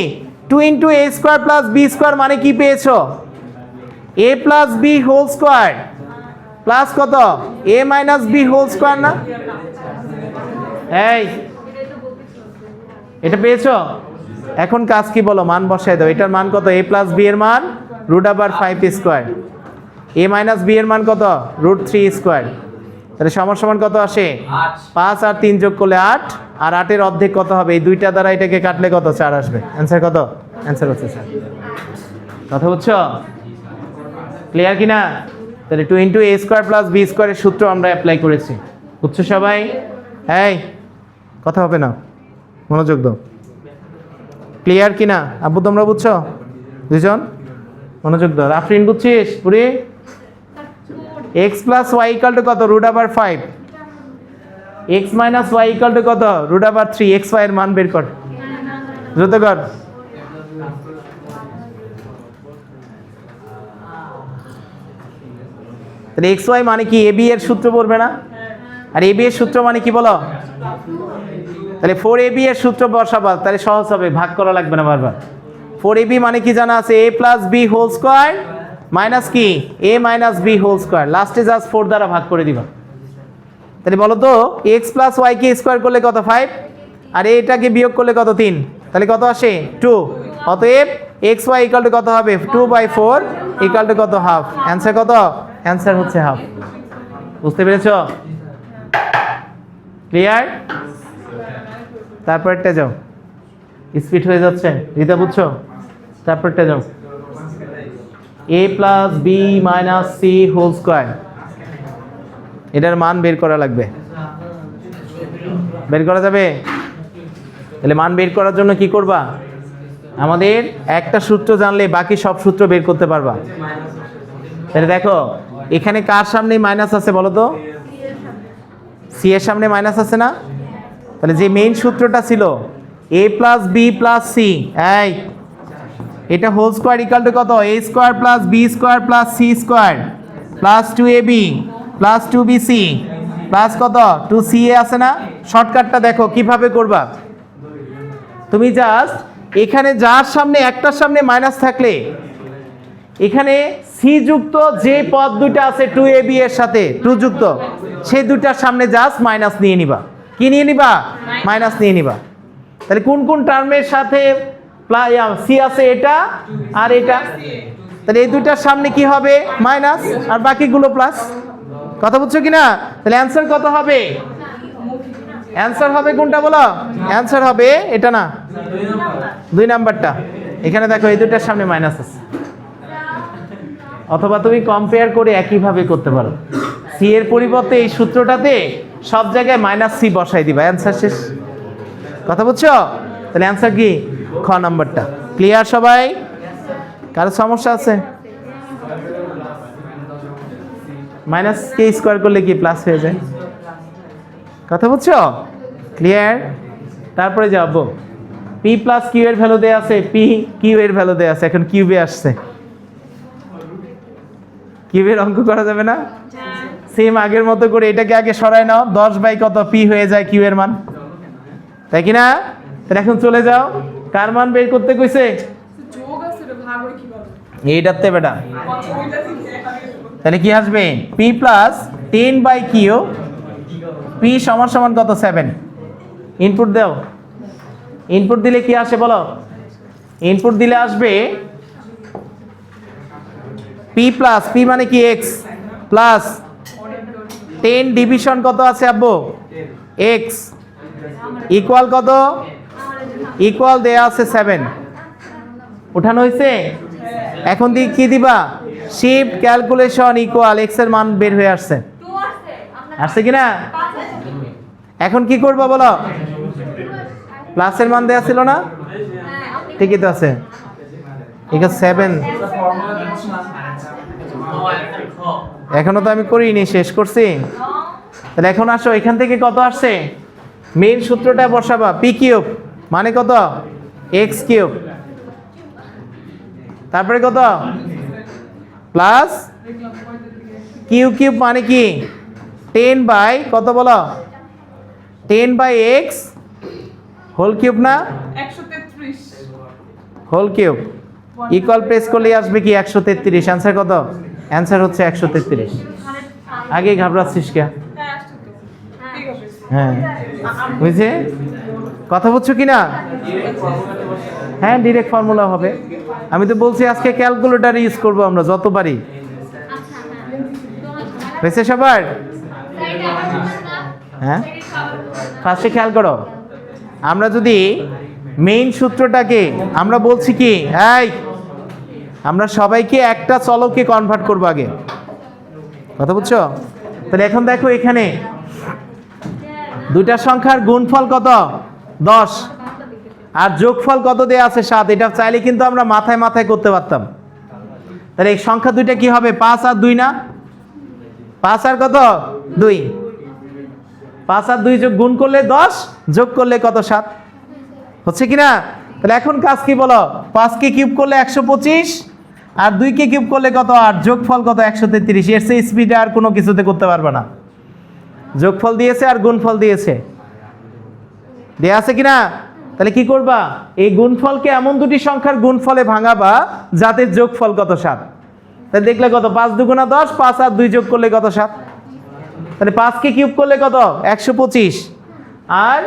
2 × a² + b² মানে কি পেয়েছো? a + b whole square plus কত a minus b whole square না? এই এটা পেয়েছো? এখন কাজ কি বলো, মান বসায় দাও। এটার মান কত? a প্লাস b এর মান root over 5 square, a minus b এর মান কত? Root 3 square. তাহলে সমান সমান কত আসে? 5 আর 3 যোগ করলে 8, আর 8 এর অর্ধেক কত হবে? এই দুইটা দ্বারা এটাকে কাটলে কত? 4 আসবে। অ্যান্সার কত? অ্যান্সার হচ্ছে 4। কথা বুঝছো? ক্লিয়ার কিনা? তাহলে 2 into a square plus b স্কয়ারের সূত্র আমরা অ্যাপ্লাই করেছি। বুঝছো সবাই? এই কথা হবে না, মনোযোগ দাও। ক্লিয়ার কিনা আব্বু? তোমরা বুঝছো দুইজন? মনোযোগ দাও। আফরিন বুঝছিস? পুরি x plus y equal to কত? Root over 5। x minus y equal to কত? Root over 3। x y এর মান বের কর, দ্রুত কর। তাহলে এক্স ওয়াই মানে কি? এবি এর সূত্র পড়বে না? আর এবি এর সূত্র মানে কি বলো? তাহলে 4ab এর সূত্র বসাবা, তাহলে সহজ হবে, ভাগ করা লাগবে না বারবার। 4ab মানে কি জানা আছে? a plus b whole square minus কি? a minus b whole square, লাস্টে জাস্ট 4 দ্বারা ভাগ করে দিবা। তাহলে বলো তো x প্লাস y কে স্কয়ার করলে কত? 5, আর এটাকে বিয়োগ করলে কত? 3। তাহলে কত আসে? 2। অতএব xy ইকুয়াল টু কত হবে? 2/4 ইকুয়াল টু কত? হাফ। অ্যান্সার কত? অ্যান্সার হচ্ছে হাফ। বুঝতে পেরেছো? ক্লিয়ার? তারপরটা যাও, স্পিড হয়ে যাচ্ছে। রিতা বুঝছো? তারপরটা যাও। a plus b minus c whole square, এটার মান বের করা লাগবে। বের করা যাবে? তাহলে মান বের করার জন্য কি করবা? আমাদের একটা সূত্র জানলে বাকি সব সূত্র বের করতে পারবা। তাহলে দেখো এখানে কার সামনে মাইনাস আছে বলো তো? সি এর সামনে মাইনাস আছে না? তাহলে যে মেইন সূত্রটা ছিল a plus b plus c, এই এটা হোল স্কয়ার ইকুয়াল টু কত? a square plus b square plus c square plus 2ab plus 2bc plus কত? 2ca আছে না? শর্টকাটটা দেখো কিভাবে করবা। তুমি জাস্ট এখানে যার সামনে একটার সামনে মাইনাস থাকলে এখানে সি যুক্ত যে পদ দুইটা আছে 2ab এর সাথে 2 যুক্ত, সেই দুইটার সামনে জাস্ট মাইনাস নিয়ে নিবা। কি নিয়ে নিবা? মাইনাস নিয়ে নিবা। তাহলে কোন কোন টার্মের সাথে সি আছে? এটা আর এটা। তাহলে এই দুইটার সামনে কি হবে? মাইনাস, আর বাকিগুলো প্লাস। কথা বুঝছো কিনা? তাহলে অ্যান্সার কত হবে? অ্যান্সার হবে কোনটা বলো? অ্যান্সার হবে এটা না, 2 নাম্বারটা। এখানে দেখো এই দুইটার সামনে মাইনাস আছে। অথবা তুমি কম্পেয়ার করে একইভাবে করতে পারো। সি এর পরিবর্তে এই সূত্রটাতে সব জায়গায় মাইনাস সি বসাই দিবা, অ্যান্সার শেষ। কথা বুঝছো? তাহলে অ্যান্সার কি? খ নাম্বারটা। ক্লিয়ার সবাই? কারো সমস্যা আছে? মাইনাস কে স্কোয়ার করলে কি প্লাস হয়ে যায়? কথা বুঝছো? ক্লিয়ার? তারপরে যাবো পি প্লাস কিউ এর ভ্যালু দেয়া আছে, পি কিউ এর ভ্যালু দেয়া আছে। এখন কিউবে আসছে, কিউবের অঙ্ক করা যাবে না? সেম আগের মতো করে এটাকে আগে সরায় নাও, 10 বাই কত পি হয়ে যায় কিউ এর মান, তাই কি না? তাহলে এখন চলে যাও, কার মান বের করতে কইছে? এইটাতে বেটা। তাহলে কি আসবে? P plus 10 by Q, P সমান সমান কত? 7। ইনপুট দাও। ইনপুট দিলে কি আসে বলো? ইনপুট দিলে আসবে পি প্লাস, পি মানে কি? এক্স প্লাস 10 ডিভিশন কত আছে আব্বু? এক্স ইকুয়াল কত? ইকুয়াল দেয়া আছে 7। উঠানো হয়েছে? এখন দিয়ে কি দিবা? শিফট ক্যালকুলেশন ইকুয়াল এক্স এর মান বের হয়ে আসছে। আসছে কিনা? এখন কি করবো বলো? প্লাসের মান দেয়া ছিল না? ঠিকই তো আছে। এটা 7। এখনো তো আমি করিনি, শেষ করছি। তাহলে এখন আসো, এখান থেকে কত আসছে? মেইন সূত্রটা বসাবা, পি কিউব মানে কত? এক্স কিউব, তারপরে কত? প্লাস কিউ কিউব মানে কি? 10 বাই কত বলো? 10 বাই এক্স হোল কিউব না? 133 হোল কিউব ইকুয়াল প্রেস করলে আসবে কি? 133। অ্যান্সার কত? অ্যান্সার হচ্ছে 133। আগে ঘাবড়াচ্ছিস কে? হ্যাঁ আসছে তো। ঠিক আছে। হ্যাঁ বুঝছে, কথা বুঝছো কিনা? হ্যাঁ ডিরেক্ট ফর্মুলা হবে। আমি তো বলছি আজকে ক্যালকুলেটর ইউজ করবো আমরা যত পারি। হয়েছে সবার? হ্যাঁ ফার্স্টে খেয়াল করো, আমরা যদি মেইন সূত্রটাকে আমরা বলছি কি, এই আমরা সবাইকে একটা চলকে কনভার্ট করবো আগে, কথা বুঝছো? তাহলে এখন দেখো এখানে দুইটা সংখ্যার গুণফল কত? 10 আর যোগফল কত দেয়া আছে? 7। এটা চাইলে কিন্তু আমরা মাথায় মাথায় করতে পারতাম। তাহলে এই সংখ্যা দুইটা কি হবে? 5 আর 2 না? 5 আর কত? 2। 5 আর 2 যোগ গুণ করলে 10, যোগ করলে কত? 7। হচ্ছে কিনা? তাহলে এখন কাজ কি বলো? 5 কে কিউব করলে 125 আর 2 কে কিউব করলে কত? 8। যোগফল কত? 133। এর চেয়ে স্পিডে আর কোনো কিছুতে করতে পারবে না। যোগফল দিয়েছে আর গুণফল দিয়েছে, দেয়া আছে কিনা? তাহলে কি করবা? এই গুণফলকে এমন দুটি সংখ্যার গুণফলে ভাঙাবা যাতে যোগফল কত? 7। তাহলে দেখলে কত? 5 দুগুণা 10, 5 আর 2 যোগ করলে কত? 7। তাহলে 5 কে কিউব করলে কত? 125 আর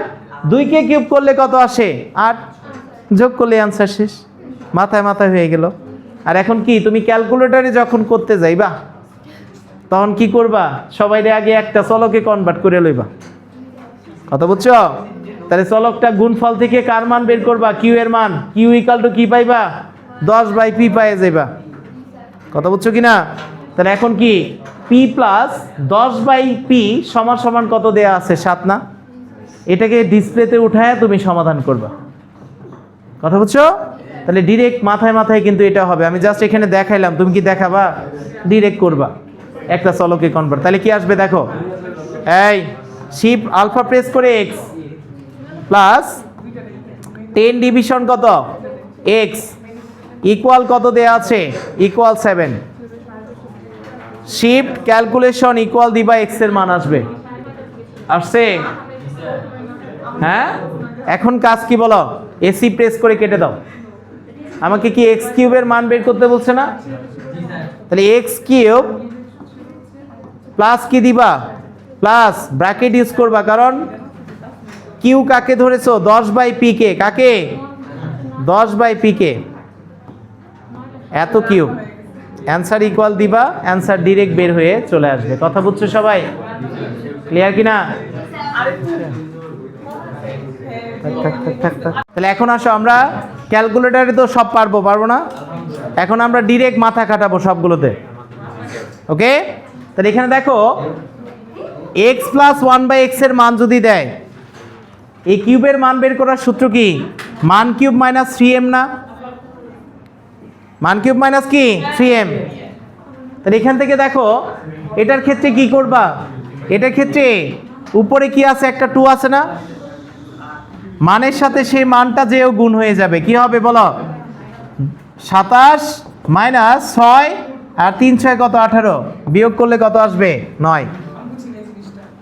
2 কে কিউব করলে কত আসে? 8। যোগ করলে অ্যান্সার শেষ, মাথায় মাথায় হয়ে গেল। আর এখন কি তুমি ক্যালকুলেটরে যখন করতে যাইবা তখন কি করবা? সবাইরে আগে একটা চলকে কনভার্ট করে লইবা, কথা বুঝছো? তাহলে চলকটা গুণফল থেকে কার মান বের করবা? কিউ এর মান। কিউ ইকাল টু কি পাইবা? 10/p পাইয়ে যাইবা, কথা বুঝছো কিনা? তাহলে এখন কি p প্লাস 10/p সমান সমান কত দেয়া আছে? 7 না? এটাকে ডিসপ্লেতে উঠায় তুমি সমাধান করবা, কথা বুঝছো? তাহলে ডিরেক্ট মাথায় মাথায় কিন্তু এটা হবে। আমি জাস্ট এখানে দেখাইলাম, তুমি কি দেখাবা? ডিরেক্ট করবা একটা চলকে কনভার্ট। তাহলে কি আসবে দেখো, এই শিফট আলফা প্রেস করে x প্লাস 10 ডিভিশন কত? x ইকুয়াল কত দেয়া আছে? ইকুয়াল 7। শিফট ক্যালকুলেশন ইকুয়াল দিবা x এর মান আসবে, আসছে? হ্যাঁ এখন কাজ কি বলো? এসি প্রেস করে কেটে দাও। আমাকে কি x কিউবের মান বের করতে বলছে না? তাহলে x কিউব প্লাস কি দিবা? প্লাস ব্র্যাকেট ইউজ করবা, কারণ কিউ কাকে ধরেছো? 10/p কে। কাকে? 10/p কে। এত কিউব অ্যান্সার ইকুয়াল দিবা, অ্যান্সার ডিরেক্ট বের হয়ে চলে আসবে। কথা বুঝছো সবাই? ক্লিয়ার কিনা? তাহলে এখন আসো, আমরা ক্যালকুলেটরে তো সব পারবো না? এখন আমরা ডিরেক্ট মাথা খাটাবো সবগুলোতে, ওকে? তাহলে এখানে দেখো x প্লাস 1/x এর মান যদি দেয়, এই কিউবের মান বের করার সূত্র কি? মান কিউব মাইনাস 3m না? মান কিউব মাইনাস কি? 3m। তাহলে এখান থেকে দেখো এটার ক্ষেত্রে কি করবা? এটার ক্ষেত্রে উপরে কি আছে? একটা 2 আছে না? মানের সাথে সেই মানটা যেও গুণ হয়ে যাবে। কি হবে বলো? 27 মাইনাস 6 আর 3 6 কত? 18। বিয়োগ করলে কত আসবে? 9।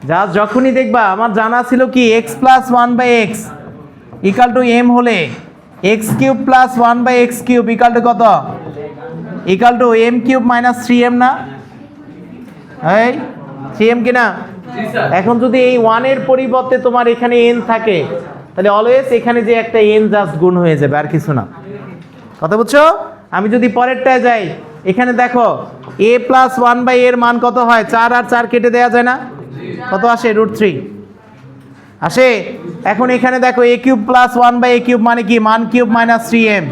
যা যখনই দেখবা, আমার জানা ছিল কি x plus 1/x equal to m হলে x cube plus 1/x cube equal to কত? Equal to m cube minus 3m না? এই 3m কিনা? এখন যদি এই 1 এর পরিবর্তে তোমার এখানে n থাকে, তাহলে অলওয়েজ এখানে যে একটা n জাস্ট গুণ হয়ে যাবে, আর কিছু না, কথা বুঝছো? আমি যদি পরেরটায় যাই, এখানে দেখো a প্লাস 1/a এর মান কত হয়? 4 আর 4 কেটে দেওয়া যায় না? কত আসে? √3 আসে। এখন এখানে দেখো a cube plus 1/a cube মানে কি? মান কিউব মাইনাস 3m।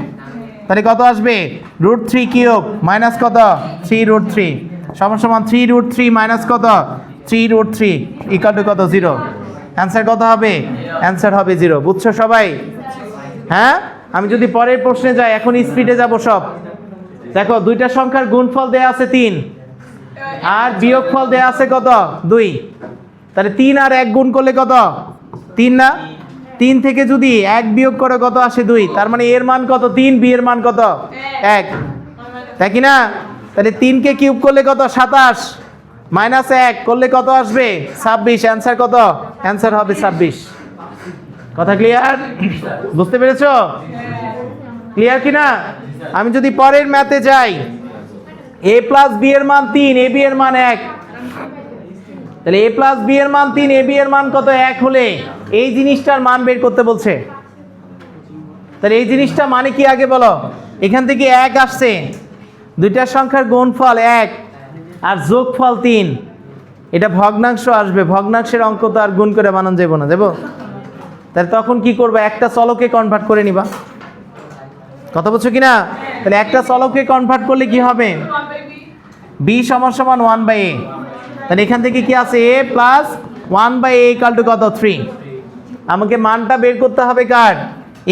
তাহলে কত আসবে? √3 কিউব মাইনাস কত? 3√3 সমান সমান 3√3 মাইনাস কত? 3√3 ইকুয়াল টু কত? 0। অ্যান্সার কত হবে? অ্যান্সার হবে 0। বুঝছো সবাই? হ্যাঁ, আমি যদি পরের প্রশ্নে যাই, এখন স্পিডে যাব সব। দেখো দুইটা সংখ্যার গুণফল দেয়া আছে 3 আর বিয়োগফল দেয়া আছে কত? 2। তাহলে 3 আর 1 গুণ করলে কত? 3 না? 3 থেকে যদি 1 বিয়োগ করে কত আসে? 2। তার মানে এর মান কত? 3, বি এর মান কত? 1, তাই কি না? তাহলে 3 কে কিউব করলে কত? 27 মাইনাস 1 করলে কত আসবে? 26। অ্যান্সার কত? অ্যান্সার হবে 26। কথা ক্লিয়ার? বুঝতে পেরেছো? ক্লিয়ার কিনা? আমি যদি পরের ম্যাথে যাই, a প্লাস বি এর মান 3, এ বি এর মান 1, তাহলে a প্লাস বি এর মান 3, ab এর মান কত 1 হলে এই জিনিসটার মান বের করতে বলছে। তাহলে এই জিনিসটা মানে কি আগে বলো, এখান থেকে 1 আসছে, দুইটার সংখ্যার গুণফল 1 আর যোগফল 3, এটা ভগ্নাংশ আসবে, ভগ্নাংশের অঙ্ক তো আর গুণ করে বানানো যাবো না, দেবো? তাহলে তখন কি করবে, একটা চলকে কনভার্ট করে নিবা, কথা বলছো কি না? তাহলে একটা চলকে কনভার্ট করলে কি হবে, b সমান সমান 1/a, তাহলে এখান থেকে কি আছে a plus 1/a equal to কত 3। আমাকে মানটা বের করতে হবে কার,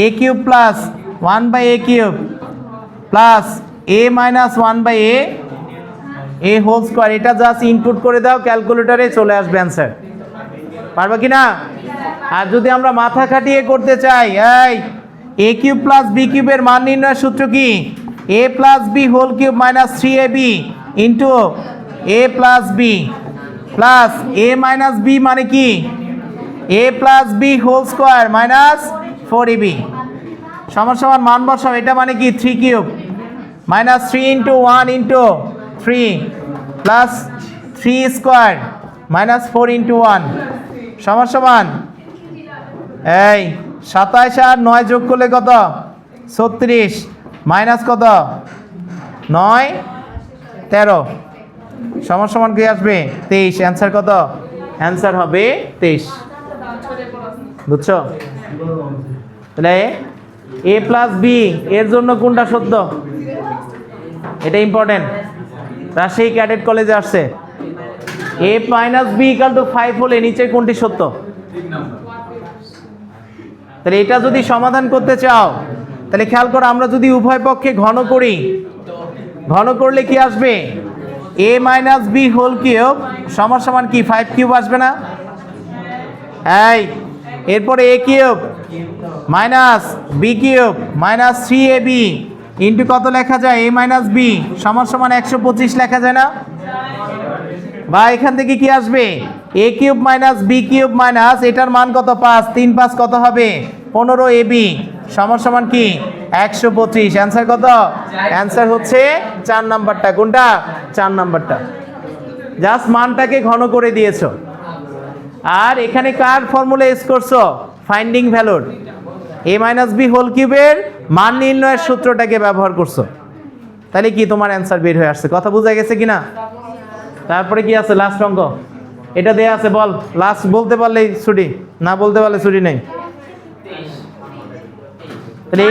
a cube plus 1/a cube plus a minus 1/a a whole square, এটা জাস্ট ইনপুট করে দাও ক্যালকুলেটরে, চলে আসবে অ্যান্সার। পারবা কি না? আর যদি আমরা মাথা খাটিয়ে করতে চাই, এই a কিউব প্লাস b কিউবের মান নির্ণয়ের সূত্র কি, a plus b whole cube minus 3ab into a plus b plus a minus b মানে কি a plus b whole square minus 4ab সমান সমান মান বসাও, এটা মানে কি 3 cube minus 3 into 1 into 3 plus 3 square minus 4 into 1 সমান সমান এই 27 আর 9 যোগ করলে কত 36 মাইনাস কত 9 13 সমান সমান কি আসবে 23। অ্যান্সার কত, অ্যান্সার হবে 23। বুঝছো? তাহলে a প্লাস বি এর জন্য কোনটা সত্য, এটা ইম্পর্টেন্ট, রাজশাহী ক্যাডেট কলেজে আসছে। a minus B equal to 5 হলে নিচে কোনটি সত্য? তাহলে এটা যদি সমাধান করতে চাও তাহলে খেয়াল করো, আমরা যদি উভয় পক্ষে ঘন করি, ঘন করলে কি আসবে, a minus B whole cube সমান সমান কি 5 কিউব আসবে না? এই এরপরে a cube minus B cube minus 3ab into কত লেখা যায়, a মাইনাস বি সমান সমান 125 লেখা যায় না? বা এখান থেকে কি আসবে, a cube minus B cube minus এটার মান কত 5, 3 5 কত হবে 15ab সমান সমান কি 125। অ্যান্সার কত, অ্যান্সার হচ্ছে 4 নাম্বারটা। কোনটা? 4 নাম্বারটা। জাস্ট মানটাকে ঘন করে দিয়েছো, আর এখানে কার ফর্মুলা ইউজ করছো, ফাইন্ডিং ভ্যালুর a মাইনাস বি হোল কিউবের মান নির্ণয়ের সূত্রটাকে ব্যবহার করছো। তাহলে কি তোমার অ্যান্সার বের হয়ে আসছে, কথা বোঝা গেছে কিনা? তারপরে কি আছে, লাস্ট অঙ্ক এটা দেয়া আছে, বল লাস্ট, বলতে পারলেই ছুটি, না বলতে পারলে ছুটি নেই। তাহলে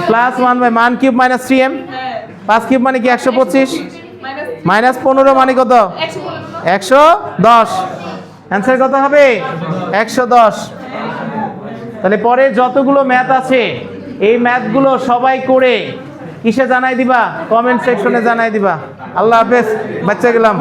প্লাস 1 বাই মান কিউব মাইনাস 3m, 5 কিউব মানে কি 125 মাইনাস 15 মানে কত 110। অ্যান্সার কত হবে 110। তাহলে পরে যতগুলো ম্যাথ আছে এই ম্যাথগুলো সবাই করে কিসে জানাই দিবা, কমেন্ট সেকশনে জানাই দিবা। আল্লাহ হাফেজ, বাচ্চা গেলাম।